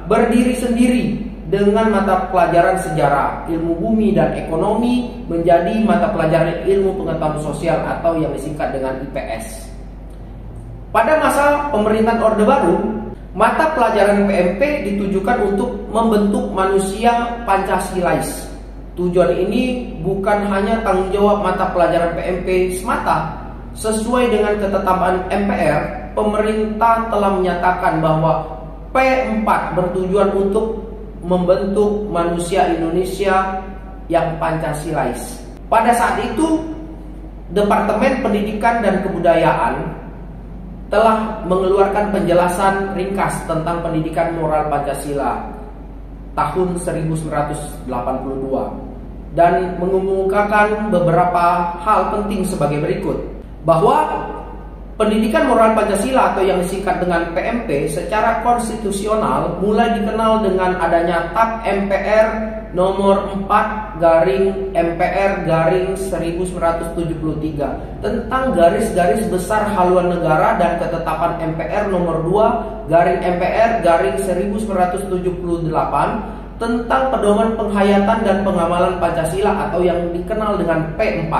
berdiri sendiri dengan mata pelajaran sejarah, ilmu bumi, dan ekonomi menjadi mata pelajaran ilmu pengetahuan sosial atau yang disingkat dengan IPS. Pada masa pemerintahan Orde Baru, mata pelajaran PMP ditujukan untuk membentuk manusia Pancasilais. Tujuan ini bukan hanya tanggung jawab mata pelajaran PMP semata, Sesuai dengan ketetapan MPR, pemerintah telah menyatakan bahwa P4 bertujuan untuk membentuk manusia Indonesia yang Pancasilais. Pada saat itu, Departemen Pendidikan dan Kebudayaan telah mengeluarkan penjelasan ringkas tentang pendidikan moral Pancasila tahun 1982 dan mengemukakan beberapa hal penting sebagai berikut, bahwa pendidikan moral Pancasila atau yang disingkat dengan PMP secara konstitusional mulai dikenal dengan adanya TAP MPR nomor 4/MPR/1973 tentang garis-garis besar haluan negara dan ketetapan MPR nomor 2/MPR/1978 tentang pedoman penghayatan dan pengamalan Pancasila atau yang dikenal dengan P4.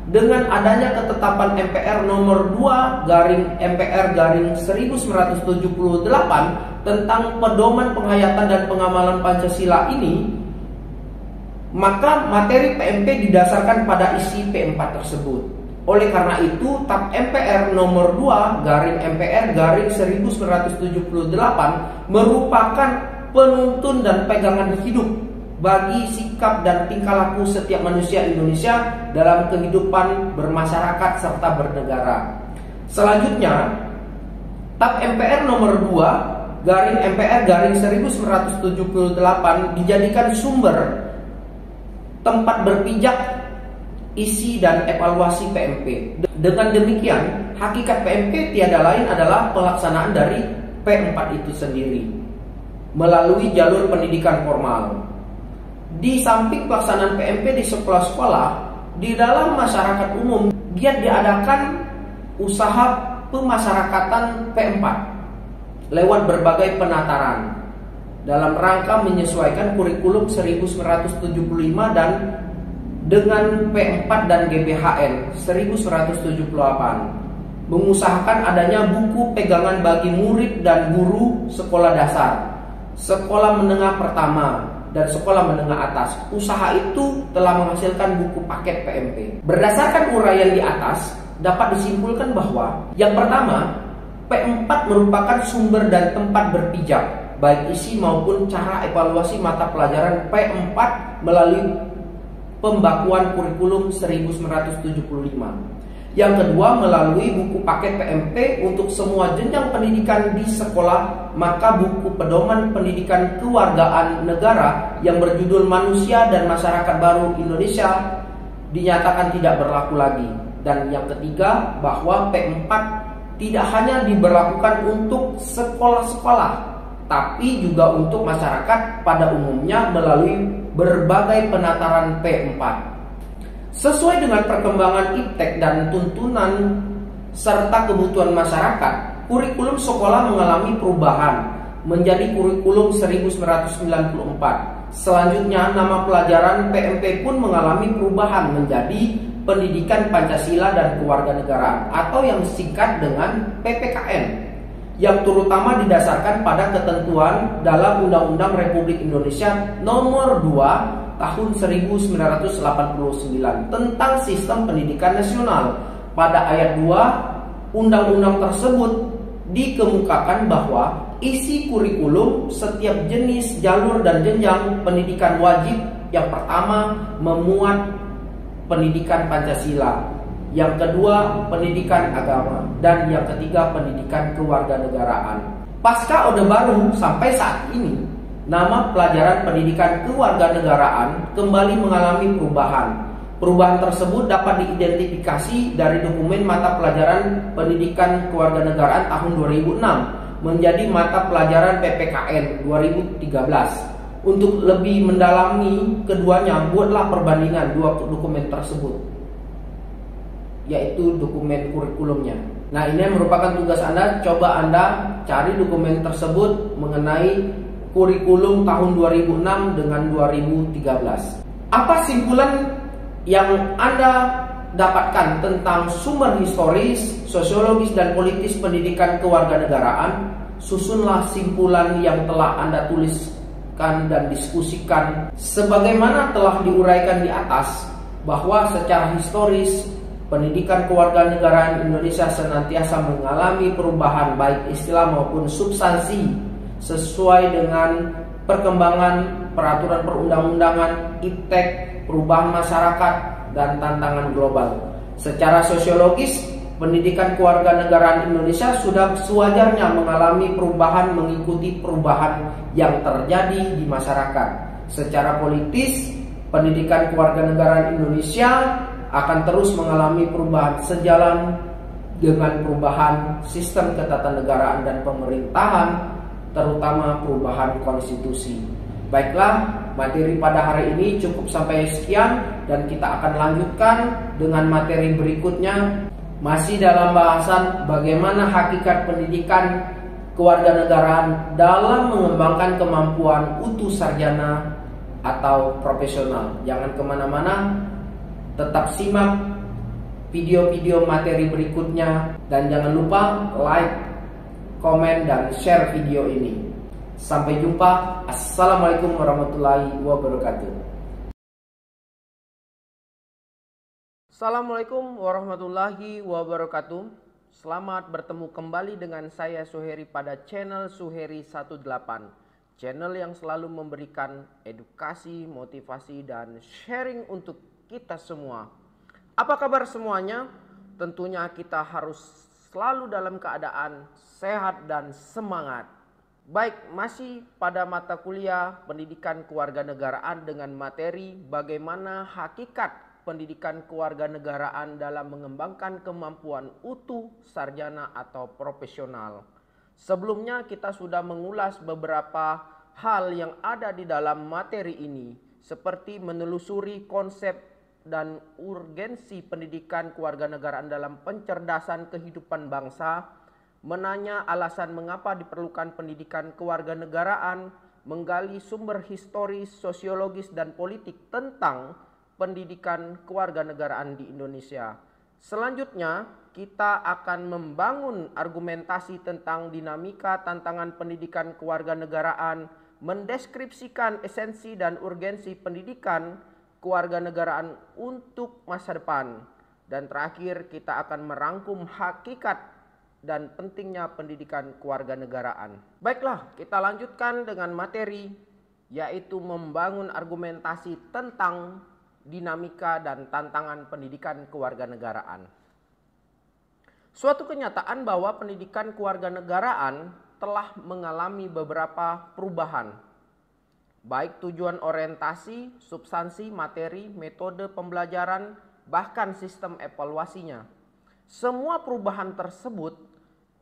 Dengan adanya ketetapan MPR nomor 2/MPR/1978 tentang pedoman penghayatan dan pengamalan Pancasila ini, maka materi PMP didasarkan pada isi P4 tersebut. Oleh karena itu, TAP MPR nomor 2/MPR/1978 merupakan penuntun dan pegangan hidup bagi sikap dan tingkah laku setiap manusia Indonesia dalam kehidupan bermasyarakat serta bernegara. Selanjutnya, TAP MPR nomor 2/MPR/1978 dijadikan sumber tempat berpijak isi dan evaluasi PMP. Dengan demikian, hakikat PMP tiada lain adalah pelaksanaan dari P4 itu sendiri melalui jalur pendidikan formal. Di samping pelaksanaan PMP di sekolah-sekolah, di dalam masyarakat umum giat diadakan usaha pemasyarakatan P4 lewat berbagai penataran dalam rangka menyesuaikan kurikulum 1975 dan dengan P4 dan GBHN 1978, mengusahakan adanya buku pegangan bagi murid dan guru sekolah dasar, sekolah menengah pertama, dan sekolah menengah atas. Usaha itu telah menghasilkan buku paket PMP. Berdasarkan uraian di atas, dapat disimpulkan bahwa yang pertama, P4 merupakan sumber dan tempat berpijak, baik isi maupun cara evaluasi mata pelajaran P4 melalui pembakuan kurikulum 1975. Yang kedua, melalui buku paket PMP untuk semua jenjang pendidikan di sekolah, maka buku pedoman pendidikan kewargaan negara yang berjudul Manusia dan Masyarakat Baru Indonesia dinyatakan tidak berlaku lagi. Dan yang ketiga, bahwa P4 tidak hanya diberlakukan untuk sekolah-sekolah, tapi juga untuk masyarakat pada umumnya melalui berbagai penataran P4. Sesuai dengan perkembangan iptek dan tuntunan serta kebutuhan masyarakat, kurikulum sekolah mengalami perubahan menjadi kurikulum 1994. Selanjutnya, nama pelajaran PMP pun mengalami perubahan menjadi Pendidikan Pancasila dan Kewarganegaraan atau yang disingkat dengan PPKN, yang terutama didasarkan pada ketentuan dalam Undang-Undang Republik Indonesia Nomor 2 Tahun 1989 tentang Sistem Pendidikan Nasional. Pada ayat 2 Undang-Undang tersebut dikemukakan bahwa isi kurikulum setiap jenis, jalur, dan jenjang pendidikan wajib yang pertama memuat pendidikan Pancasila, yang kedua pendidikan agama, dan yang ketiga pendidikan kewarganegaraan. Pasca Orde Baru sampai saat ini, nama pelajaran pendidikan kewarganegaraan kembali mengalami perubahan. Perubahan tersebut dapat diidentifikasi dari dokumen mata pelajaran pendidikan kewarganegaraan tahun 2006 menjadi mata pelajaran PPKN 2013. Untuk lebih mendalami keduanya, buatlah perbandingan dua dokumen tersebut, yaitu dokumen kurikulumnya. Nah, ini merupakan tugas Anda. Coba Anda cari dokumen tersebut mengenai kurikulum tahun 2006 dengan 2013. Apa simpulan yang Anda dapatkan tentang sumber historis, sosiologis, dan politis pendidikan kewarganegaraan? Susunlah simpulan yang telah Anda tuliskan dan diskusikan sebagaimana telah diuraikan di atas, bahwa secara historis pendidikan kewarganegaraan Indonesia senantiasa mengalami perubahan baik istilah maupun substansi sesuai dengan perkembangan peraturan perundang-undangan, iptek, perubahan masyarakat, dan tantangan global. Secara sosiologis, pendidikan kewarganegaraan Indonesia sudah sewajarnya mengalami perubahan mengikuti perubahan yang terjadi di masyarakat. Secara politis, pendidikan kewarganegaraan Indonesia akan terus mengalami perubahan sejalan dengan perubahan sistem ketatanegaraan dan pemerintahan, terutama perubahan konstitusi. Baiklah, materi pada hari ini cukup sampai sekian dan kita akan lanjutkan dengan materi berikutnya, masih dalam bahasan bagaimana hakikat pendidikan kewarganegaraan dalam mengembangkan kemampuan utuh sarjana atau profesional. Jangan kemana-mana, tetap simak video-video materi berikutnya dan jangan lupa like, komen, dan share video ini. Sampai jumpa. Assalamualaikum warahmatullahi wabarakatuh. Assalamualaikum warahmatullahi wabarakatuh. Selamat bertemu kembali dengan saya Suheri pada channel Suheri 18, channel yang selalu memberikan edukasi, motivasi, dan sharing untuk kita semua. Apa kabar semuanya? Tentunya kita harus selalu dalam keadaan sehat dan semangat. Baik, masih pada mata kuliah pendidikan kewarganegaraan dengan materi bagaimana hakikat pendidikan kewarganegaraan dalam mengembangkan kemampuan utuh sarjana atau profesional. Sebelumnya kita sudah mengulas beberapa hal yang ada di dalam materi ini, seperti menelusuri konsep dan urgensi pendidikan kewarganegaraan dalam pencerdasan kehidupan bangsa, menanya alasan mengapa diperlukan pendidikan kewarganegaraan, menggali sumber historis, sosiologis, dan politik tentang pendidikan kewarganegaraan di Indonesia. Selanjutnya, kita akan membangun argumentasi tentang dinamika tantangan pendidikan kewarganegaraan, mendeskripsikan esensi dan urgensi pendidikan kewarganegaraan untuk masa depan. Dan terakhir, kita akan merangkum hakikat dan pentingnya pendidikan kewarganegaraan. Baiklah, kita lanjutkan dengan materi, yaitu membangun argumentasi tentang dinamika dan tantangan pendidikan kewarganegaraan. Suatu kenyataan bahwa pendidikan kewarganegaraan telah mengalami beberapa perubahan, baik tujuan orientasi, substansi, materi, metode pembelajaran, bahkan sistem evaluasinya. Semua perubahan tersebut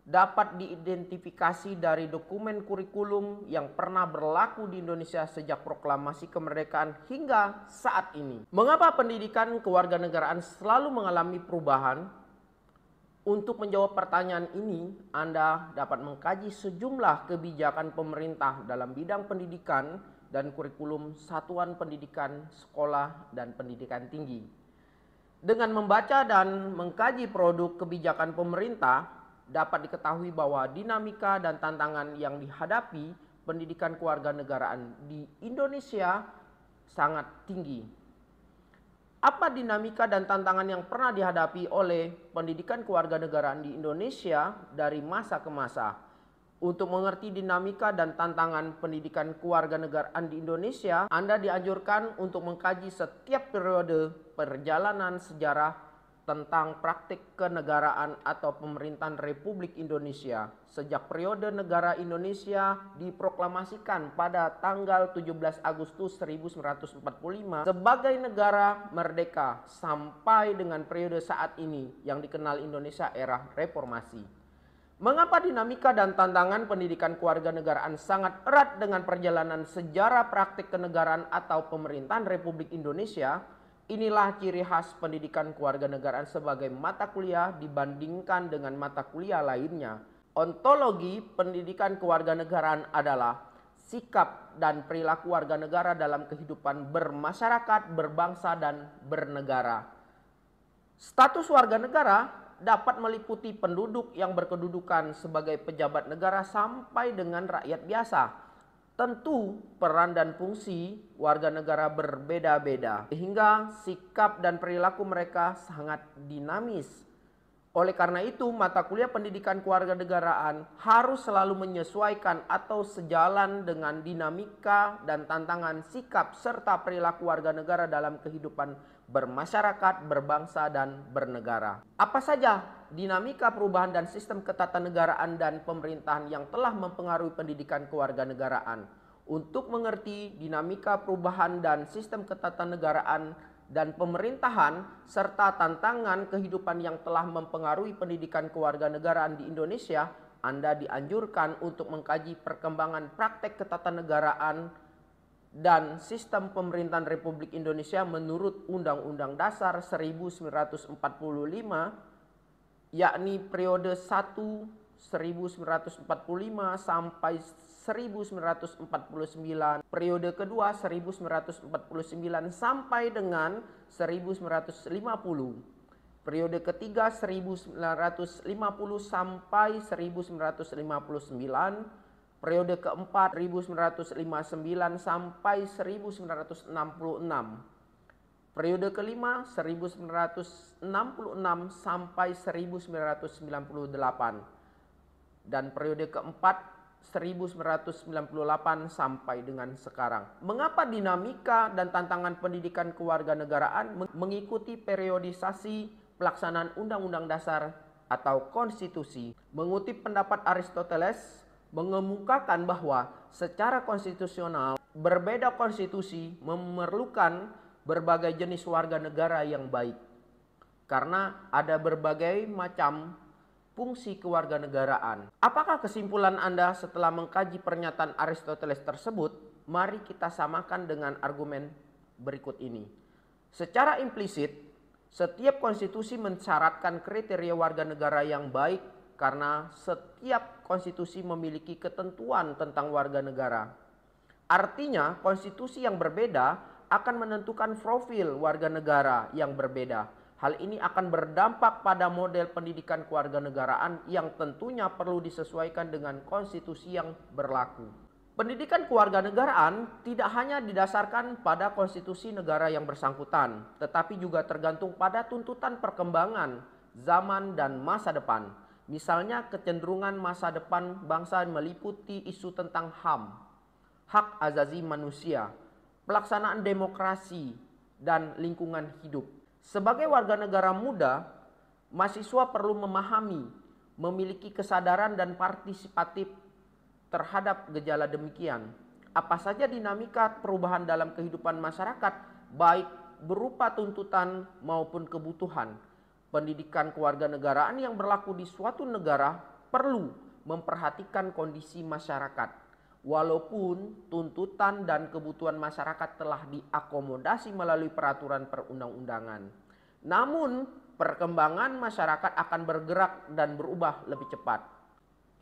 dapat diidentifikasi dari dokumen kurikulum yang pernah berlaku di Indonesia sejak proklamasi kemerdekaan hingga saat ini. Mengapa pendidikan kewarganegaraan selalu mengalami perubahan? Untuk menjawab pertanyaan ini, Anda dapat mengkaji sejumlah kebijakan pemerintah dalam bidang pendidikan dan kurikulum satuan pendidikan, sekolah, dan pendidikan tinggi. Dengan membaca dan mengkaji produk kebijakan pemerintah, dapat diketahui bahwa dinamika dan tantangan yang dihadapi pendidikan kewarganegaraan di Indonesia sangat tinggi. Apa dinamika dan tantangan yang pernah dihadapi oleh pendidikan kewarganegaraan di Indonesia dari masa ke masa? Untuk mengerti dinamika dan tantangan pendidikan kewarganegaraan di Indonesia, Anda dianjurkan untuk mengkaji setiap periode perjalanan sejarah tentang praktik kenegaraan atau pemerintahan Republik Indonesia sejak periode negara Indonesia diproklamasikan pada tanggal 17 Agustus 1945 sebagai negara merdeka sampai dengan periode saat ini yang dikenal Indonesia era reformasi. Mengapa dinamika dan tantangan pendidikan kewarganegaraan sangat erat dengan perjalanan sejarah praktik kenegaraan atau pemerintahan Republik Indonesia? Inilah ciri khas pendidikan kewarganegaraan sebagai mata kuliah dibandingkan dengan mata kuliah lainnya. Ontologi pendidikan kewarganegaraan adalah sikap dan perilaku warga negara dalam kehidupan bermasyarakat, berbangsa, dan bernegara. Status warga negara dapat meliputi penduduk yang berkedudukan sebagai pejabat negara sampai dengan rakyat biasa. Tentu peran dan fungsi warga negara berbeda-beda sehingga sikap dan perilaku mereka sangat dinamis. Oleh karena itu, mata kuliah pendidikan kewarganegaraan harus selalu menyesuaikan atau sejalan dengan dinamika dan tantangan sikap serta perilaku warga negara dalam kehidupan bermasyarakat, berbangsa, dan bernegara. Apa saja dinamika perubahan dan sistem ketatanegaraan dan pemerintahan yang telah mempengaruhi pendidikan kewarganegaraan? Untuk mengerti dinamika perubahan dan sistem ketatanegaraan dan pemerintahan serta tantangan kehidupan yang telah mempengaruhi pendidikan kewarganegaraan di Indonesia, Anda dianjurkan untuk mengkaji perkembangan praktek ketatanegaraan dan sistem pemerintahan Republik Indonesia menurut Undang-Undang Dasar 1945, yakni periode 1 1945 sampai 1949, periode kedua 1949 sampai dengan 1950, periode ketiga 1950 sampai 1959, periode keempat 1959 sampai 1966, periode kelima 1966 sampai 1998, dan periode keempat 1998 sampai dengan sekarang. Mengapa dinamika dan tantangan pendidikan kewarganegaraan mengikuti periodisasi pelaksanaan Undang-Undang Dasar atau konstitusi? Mengutip pendapat Aristoteles, mengemukakan bahwa secara konstitusional berbeda konstitusi memerlukan berbagai jenis warga negara yang baik. Karena ada berbagai macam fungsi kewarganegaraan. Apakah kesimpulan Anda setelah mengkaji pernyataan Aristoteles tersebut? Mari kita samakan dengan argumen berikut ini. Secara implisit, setiap konstitusi mensyaratkan kriteria warga negara yang baik karena setiap konstitusi memiliki ketentuan tentang warga negara. Artinya, konstitusi yang berbeda akan menentukan profil warga negara yang berbeda. Hal ini akan berdampak pada model pendidikan kewarganegaraan yang tentunya perlu disesuaikan dengan konstitusi yang berlaku. Pendidikan kewarganegaraan tidak hanya didasarkan pada konstitusi negara yang bersangkutan, tetapi juga tergantung pada tuntutan perkembangan zaman dan masa depan. Misalnya kecenderungan masa depan bangsa meliputi isu tentang HAM, hak asasi manusia, pelaksanaan demokrasi, dan lingkungan hidup. Sebagai warga negara muda, mahasiswa perlu memahami, memiliki kesadaran dan partisipatif terhadap gejala demikian. Apa saja dinamika perubahan dalam kehidupan masyarakat, baik berupa tuntutan maupun kebutuhan. Pendidikan kewarganegaraan yang berlaku di suatu negara perlu memperhatikan kondisi masyarakat. Walaupun tuntutan dan kebutuhan masyarakat telah diakomodasi melalui peraturan perundang-undangan, namun perkembangan masyarakat akan bergerak dan berubah lebih cepat.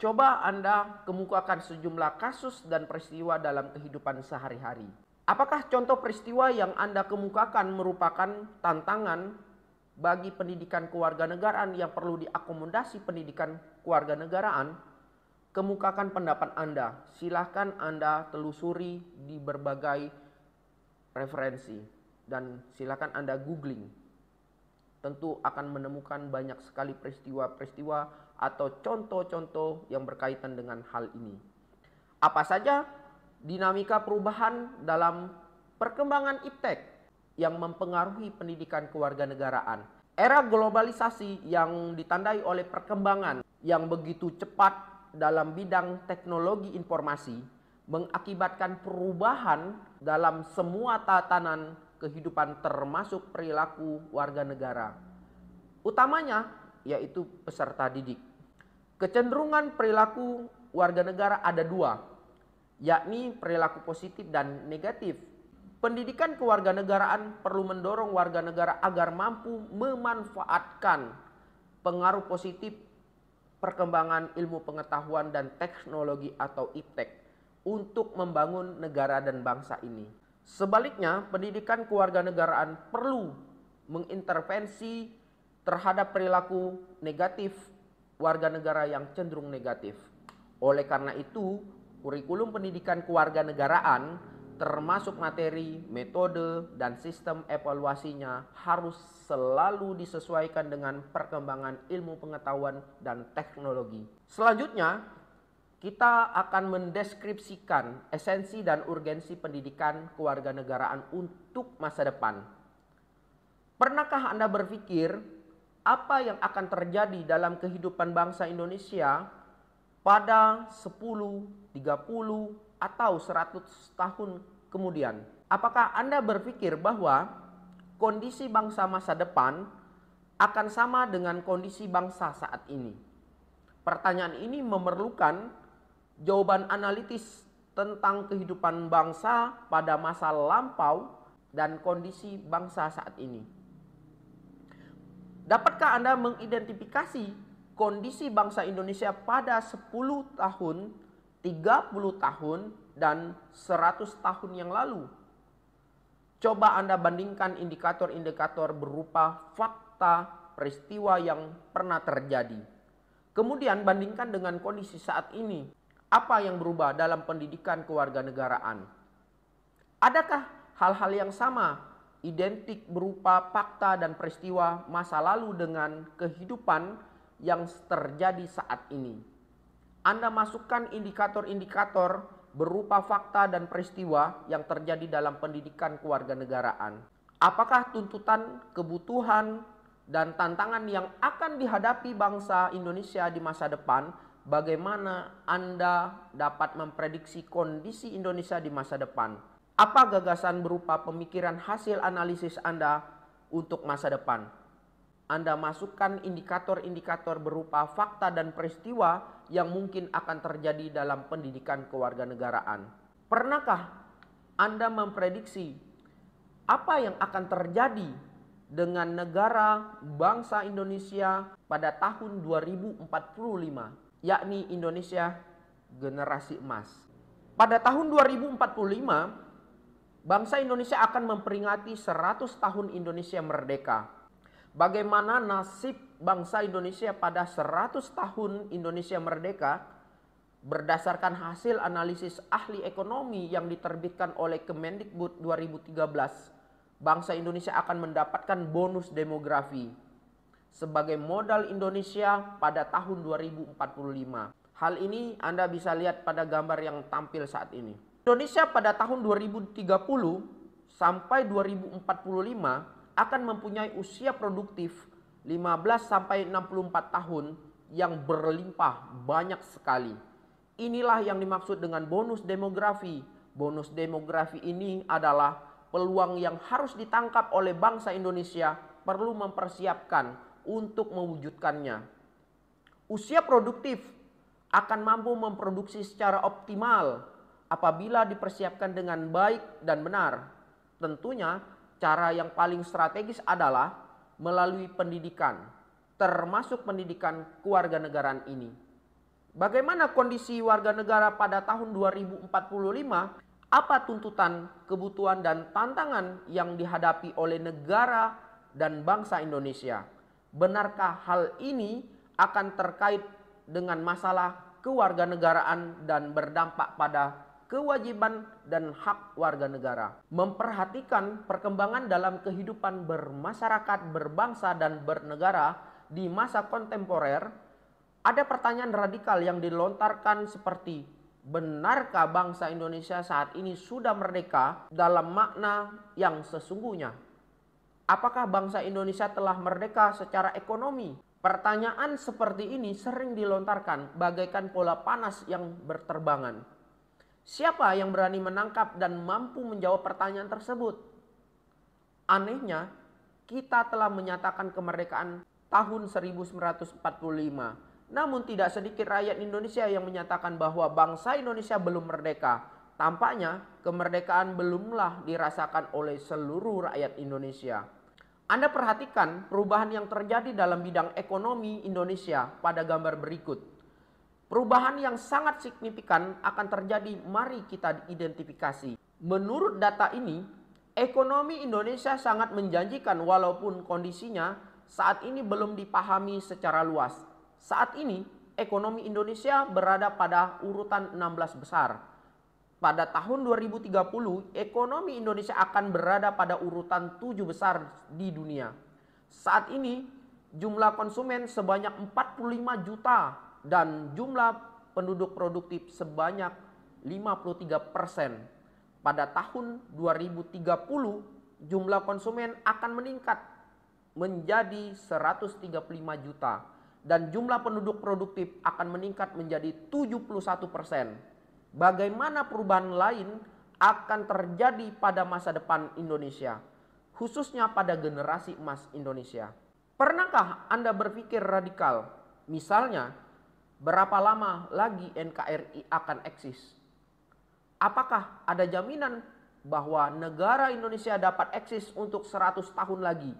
Coba Anda kemukakan sejumlah kasus dan peristiwa dalam kehidupan sehari-hari. Apakah contoh peristiwa yang Anda kemukakan merupakan tantangan bagi pendidikan kewarganegaraan yang perlu diakomodasi pendidikan kewarganegaraan? Kemukakan pendapat Anda. Silahkan Anda telusuri di berbagai referensi dan silahkan Anda googling. Tentu akan menemukan banyak sekali peristiwa-peristiwa atau contoh-contoh yang berkaitan dengan hal ini. Apa saja dinamika perubahan dalam perkembangan iptek yang mempengaruhi pendidikan kewarganegaraan? Era globalisasi yang ditandai oleh perkembangan yang begitu cepat dalam bidang teknologi informasi mengakibatkan perubahan dalam semua tatanan kehidupan termasuk perilaku warga negara. Utamanya yaitu peserta didik. Kecenderungan perilaku warga negara ada dua, yakni perilaku positif dan negatif. Pendidikan kewarganegaraan perlu mendorong warga negara agar mampu memanfaatkan pengaruh positif perkembangan ilmu pengetahuan dan teknologi atau iptek untuk membangun negara dan bangsa ini. Sebaliknya, pendidikan kewarganegaraan perlu mengintervensi terhadap perilaku negatif warga negara yang cenderung negatif. Oleh karena itu, Kurikulum pendidikan kewarganegaraan termasuk materi, metode, dan sistem evaluasinya harus selalu disesuaikan dengan perkembangan ilmu pengetahuan dan teknologi. Selanjutnya, kita akan mendeskripsikan esensi dan urgensi pendidikan kewarganegaraan untuk masa depan. Pernahkah Anda berpikir apa yang akan terjadi dalam kehidupan bangsa Indonesia pada 10, 30, atau 100 tahun kemudian? Apakah Anda berpikir bahwa kondisi bangsa masa depan akan sama dengan kondisi bangsa saat ini? Pertanyaan ini memerlukan jawaban analitis tentang kehidupan bangsa pada masa lampau dan kondisi bangsa saat ini. Dapatkah Anda mengidentifikasi kondisi bangsa Indonesia pada 10 tahun, 30 tahun, dan 100 tahun yang lalu? Coba Anda bandingkan indikator-indikator berupa fakta peristiwa yang pernah terjadi. Kemudian bandingkan dengan kondisi saat ini. Apa yang berubah dalam pendidikan kewarganegaraan? Adakah hal-hal yang sama, identik berupa fakta dan peristiwa masa lalu dengan kehidupan yang terjadi saat ini? Anda masukkan indikator-indikator berupa fakta dan peristiwa yang terjadi dalam pendidikan kewarganegaraan. Apakah tuntutan, kebutuhan, dan tantangan yang akan dihadapi bangsa Indonesia di masa depan? Bagaimana Anda dapat memprediksi kondisi Indonesia di masa depan? Apa gagasan berupa pemikiran hasil analisis Anda untuk masa depan? Anda masukkan indikator-indikator berupa fakta dan peristiwa yang mungkin akan terjadi dalam pendidikan kewarganegaraan. Pernahkah Anda memprediksi apa yang akan terjadi dengan negara bangsa Indonesia pada tahun 2045? Yakni Indonesia generasi emas. Pada tahun 2045, bangsa Indonesia akan memperingati 100 tahun Indonesia merdeka. Bagaimana nasib bangsa Indonesia pada 100 tahun Indonesia merdeka? Berdasarkan hasil analisis ahli ekonomi yang diterbitkan oleh Kemendikbud 2013, bangsa Indonesia akan mendapatkan bonus demografi sebagai modal Indonesia pada tahun 2045. Hal ini Anda bisa lihat pada gambar yang tampil saat ini. Indonesia pada tahun 2030 sampai 2045 akan mempunyai usia produktif 15 sampai 64 tahun yang berlimpah banyak sekali. Inilah yang dimaksud dengan bonus demografi. Bonus demografi ini adalah peluang yang harus ditangkap oleh bangsa Indonesia, perlu mempersiapkan untuk mewujudkannya. Usia produktif akan mampu memproduksi secara optimal apabila dipersiapkan dengan baik dan benar. Tentunya cara yang paling strategis adalah melalui pendidikan, termasuk pendidikan kewarganegaraan ini. Bagaimana kondisi warga negara pada tahun 2045? Apa tuntutan, kebutuhan, dan tantangan yang dihadapi oleh negara dan bangsa Indonesia? Benarkah hal ini akan terkait dengan masalah kewarganegaraan dan berdampak pada kewajiban dan hak warga negara? Memperhatikan perkembangan dalam kehidupan bermasyarakat, berbangsa, dan bernegara di masa kontemporer, ada pertanyaan radikal yang dilontarkan seperti, benarkah bangsa Indonesia saat ini sudah merdeka dalam makna yang sesungguhnya? Apakah bangsa Indonesia telah merdeka secara ekonomi? Pertanyaan seperti ini sering dilontarkan bagaikan bola panas yang berterbangan. Siapa yang berani menangkap dan mampu menjawab pertanyaan tersebut? Anehnya, kita telah menyatakan kemerdekaan tahun 1945. Namun tidak sedikit rakyat Indonesia yang menyatakan bahwa bangsa Indonesia belum merdeka. Tampaknya kemerdekaan belumlah dirasakan oleh seluruh rakyat Indonesia. Anda perhatikan perubahan yang terjadi dalam bidang ekonomi Indonesia pada gambar berikut. Perubahan yang sangat signifikan akan terjadi, mari kita identifikasi. Menurut data ini, ekonomi Indonesia sangat menjanjikan walaupun kondisinya saat ini belum dipahami secara luas. Saat ini, ekonomi Indonesia berada pada urutan 16 besar. Pada tahun 2030, ekonomi Indonesia akan berada pada urutan 7 besar di dunia. Saat ini, jumlah konsumen sebanyak 45 juta dan jumlah penduduk produktif sebanyak 53%. Pada tahun 2030, jumlah konsumen akan meningkat menjadi 135 juta dan jumlah penduduk produktif akan meningkat menjadi 71%. Bagaimana perubahan lain akan terjadi pada masa depan Indonesia, khususnya pada generasi emas Indonesia? Pernahkah Anda berpikir radikal? Misalnya, berapa lama lagi NKRI akan eksis? Apakah ada jaminan bahwa negara Indonesia dapat eksis untuk 100 tahun lagi,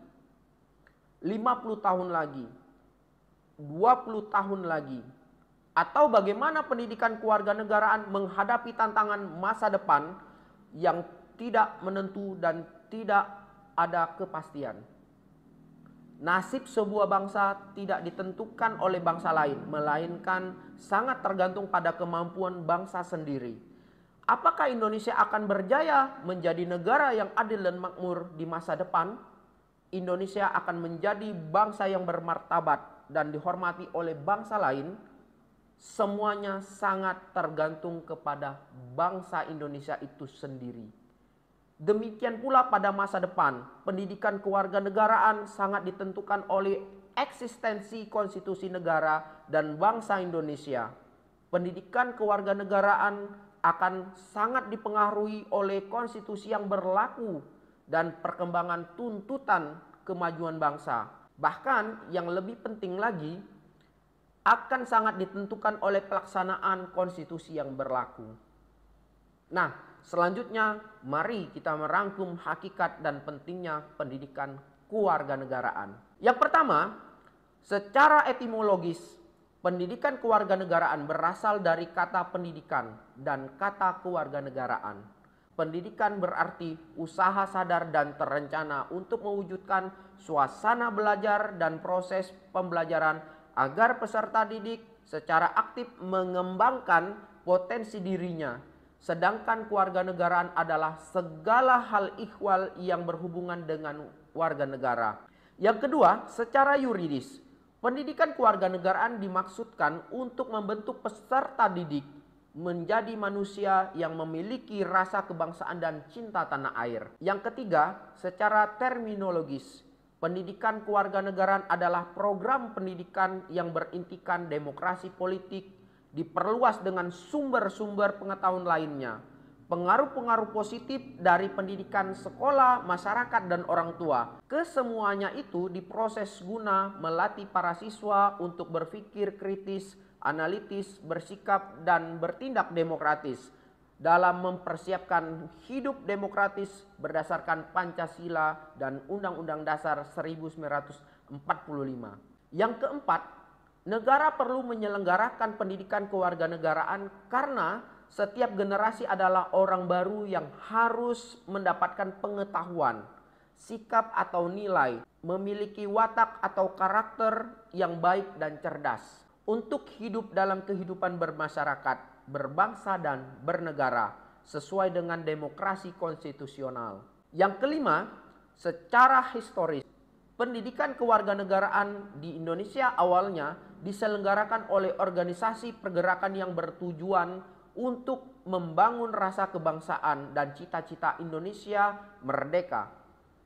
50 tahun lagi, 20 tahun lagi? Atau bagaimana pendidikan kewarganegaraan menghadapi tantangan masa depan yang tidak menentu dan tidak ada kepastian? Nasib sebuah bangsa tidak ditentukan oleh bangsa lain, melainkan sangat tergantung pada kemampuan bangsa sendiri. Apakah Indonesia akan berjaya menjadi negara yang adil dan makmur di masa depan? Indonesia akan menjadi bangsa yang bermartabat dan dihormati oleh bangsa lain? Semuanya sangat tergantung kepada bangsa Indonesia itu sendiri. Demikian pula pada masa depan, pendidikan kewarganegaraan sangat ditentukan oleh eksistensi konstitusi negara dan bangsa Indonesia. Pendidikan kewarganegaraan akan sangat dipengaruhi oleh konstitusi yang berlaku dan perkembangan tuntutan kemajuan bangsa. Bahkan yang lebih penting lagi, akan sangat ditentukan oleh pelaksanaan konstitusi yang berlaku. Nah, selanjutnya mari kita merangkum hakikat dan pentingnya pendidikan kewarganegaraan. Yang pertama, secara etimologis, pendidikan kewarganegaraan berasal dari kata pendidikan dan kata kewarganegaraan. Pendidikan berarti usaha sadar dan terencana untuk mewujudkan suasana belajar dan proses pembelajaran agar peserta didik secara aktif mengembangkan potensi dirinya. Sedangkan kewarganegaraan adalah segala hal ihwal yang berhubungan dengan warga negara. Yang kedua, secara yuridis, pendidikan kewarganegaraan dimaksudkan untuk membentuk peserta didik menjadi manusia yang memiliki rasa kebangsaan dan cinta tanah air. Yang ketiga, secara terminologis, pendidikan kewarganegaraan adalah program pendidikan yang berintikan demokrasi politik diperluas dengan sumber-sumber pengetahuan lainnya. Pengaruh-pengaruh positif dari pendidikan sekolah, masyarakat, dan orang tua. Kesemuanya itu diproses guna melatih para siswa untuk berpikir kritis, analitis, bersikap, dan bertindak demokratis dalam mempersiapkan hidup demokratis berdasarkan Pancasila dan Undang-Undang Dasar 1945. Yang keempat, negara perlu menyelenggarakan pendidikan kewarganegaraan karena setiap generasi adalah orang baru yang harus mendapatkan pengetahuan, sikap atau nilai, memiliki watak atau karakter yang baik dan cerdas untuk hidup dalam kehidupan bermasyarakat, berbangsa dan bernegara sesuai dengan demokrasi konstitusional. Yang kelima, secara historis, pendidikan kewarganegaraan di Indonesia awalnya diselenggarakan oleh organisasi pergerakan yang bertujuan untuk membangun rasa kebangsaan dan cita-cita Indonesia merdeka.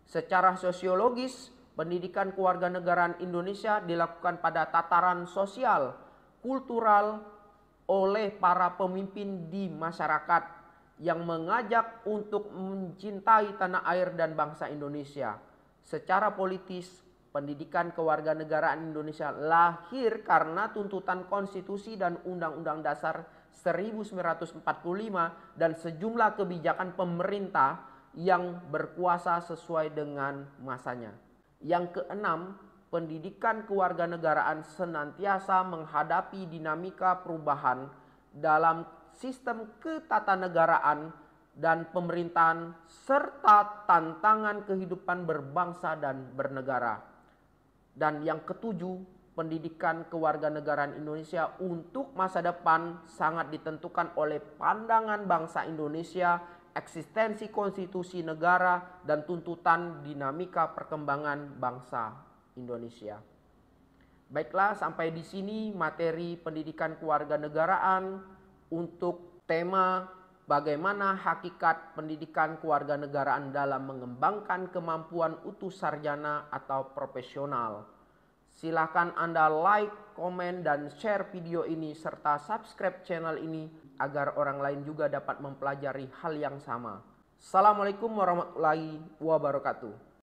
Secara sosiologis, pendidikan kewarganegaraan Indonesia dilakukan pada tataran sosial, kultural, oleh para pemimpin di masyarakat yang mengajak untuk mencintai tanah air dan bangsa Indonesia. Secara politis, pendidikan kewarganegaraan Indonesia lahir karena tuntutan konstitusi dan Undang-Undang Dasar 1945 dan sejumlah kebijakan pemerintah yang berkuasa sesuai dengan masanya. Yang keenam, pendidikan kewarganegaraan senantiasa menghadapi dinamika perubahan dalam sistem ketatanegaraan dan pemerintahan serta tantangan kehidupan berbangsa dan bernegara. Dan yang ketujuh, pendidikan kewarganegaraan Indonesia untuk masa depan sangat ditentukan oleh pandangan bangsa Indonesia, eksistensi konstitusi negara, dan tuntutan dinamika perkembangan bangsa Indonesia. Baiklah, sampai di sini materi pendidikan kewarganegaraan untuk tema bagaimana hakikat pendidikan kewarganegaraan dalam mengembangkan kemampuan utuh sarjana atau profesional. Silakan Anda like, komen, dan share video ini serta subscribe channel ini agar orang lain juga dapat mempelajari hal yang sama. Assalamualaikum warahmatullahi wabarakatuh.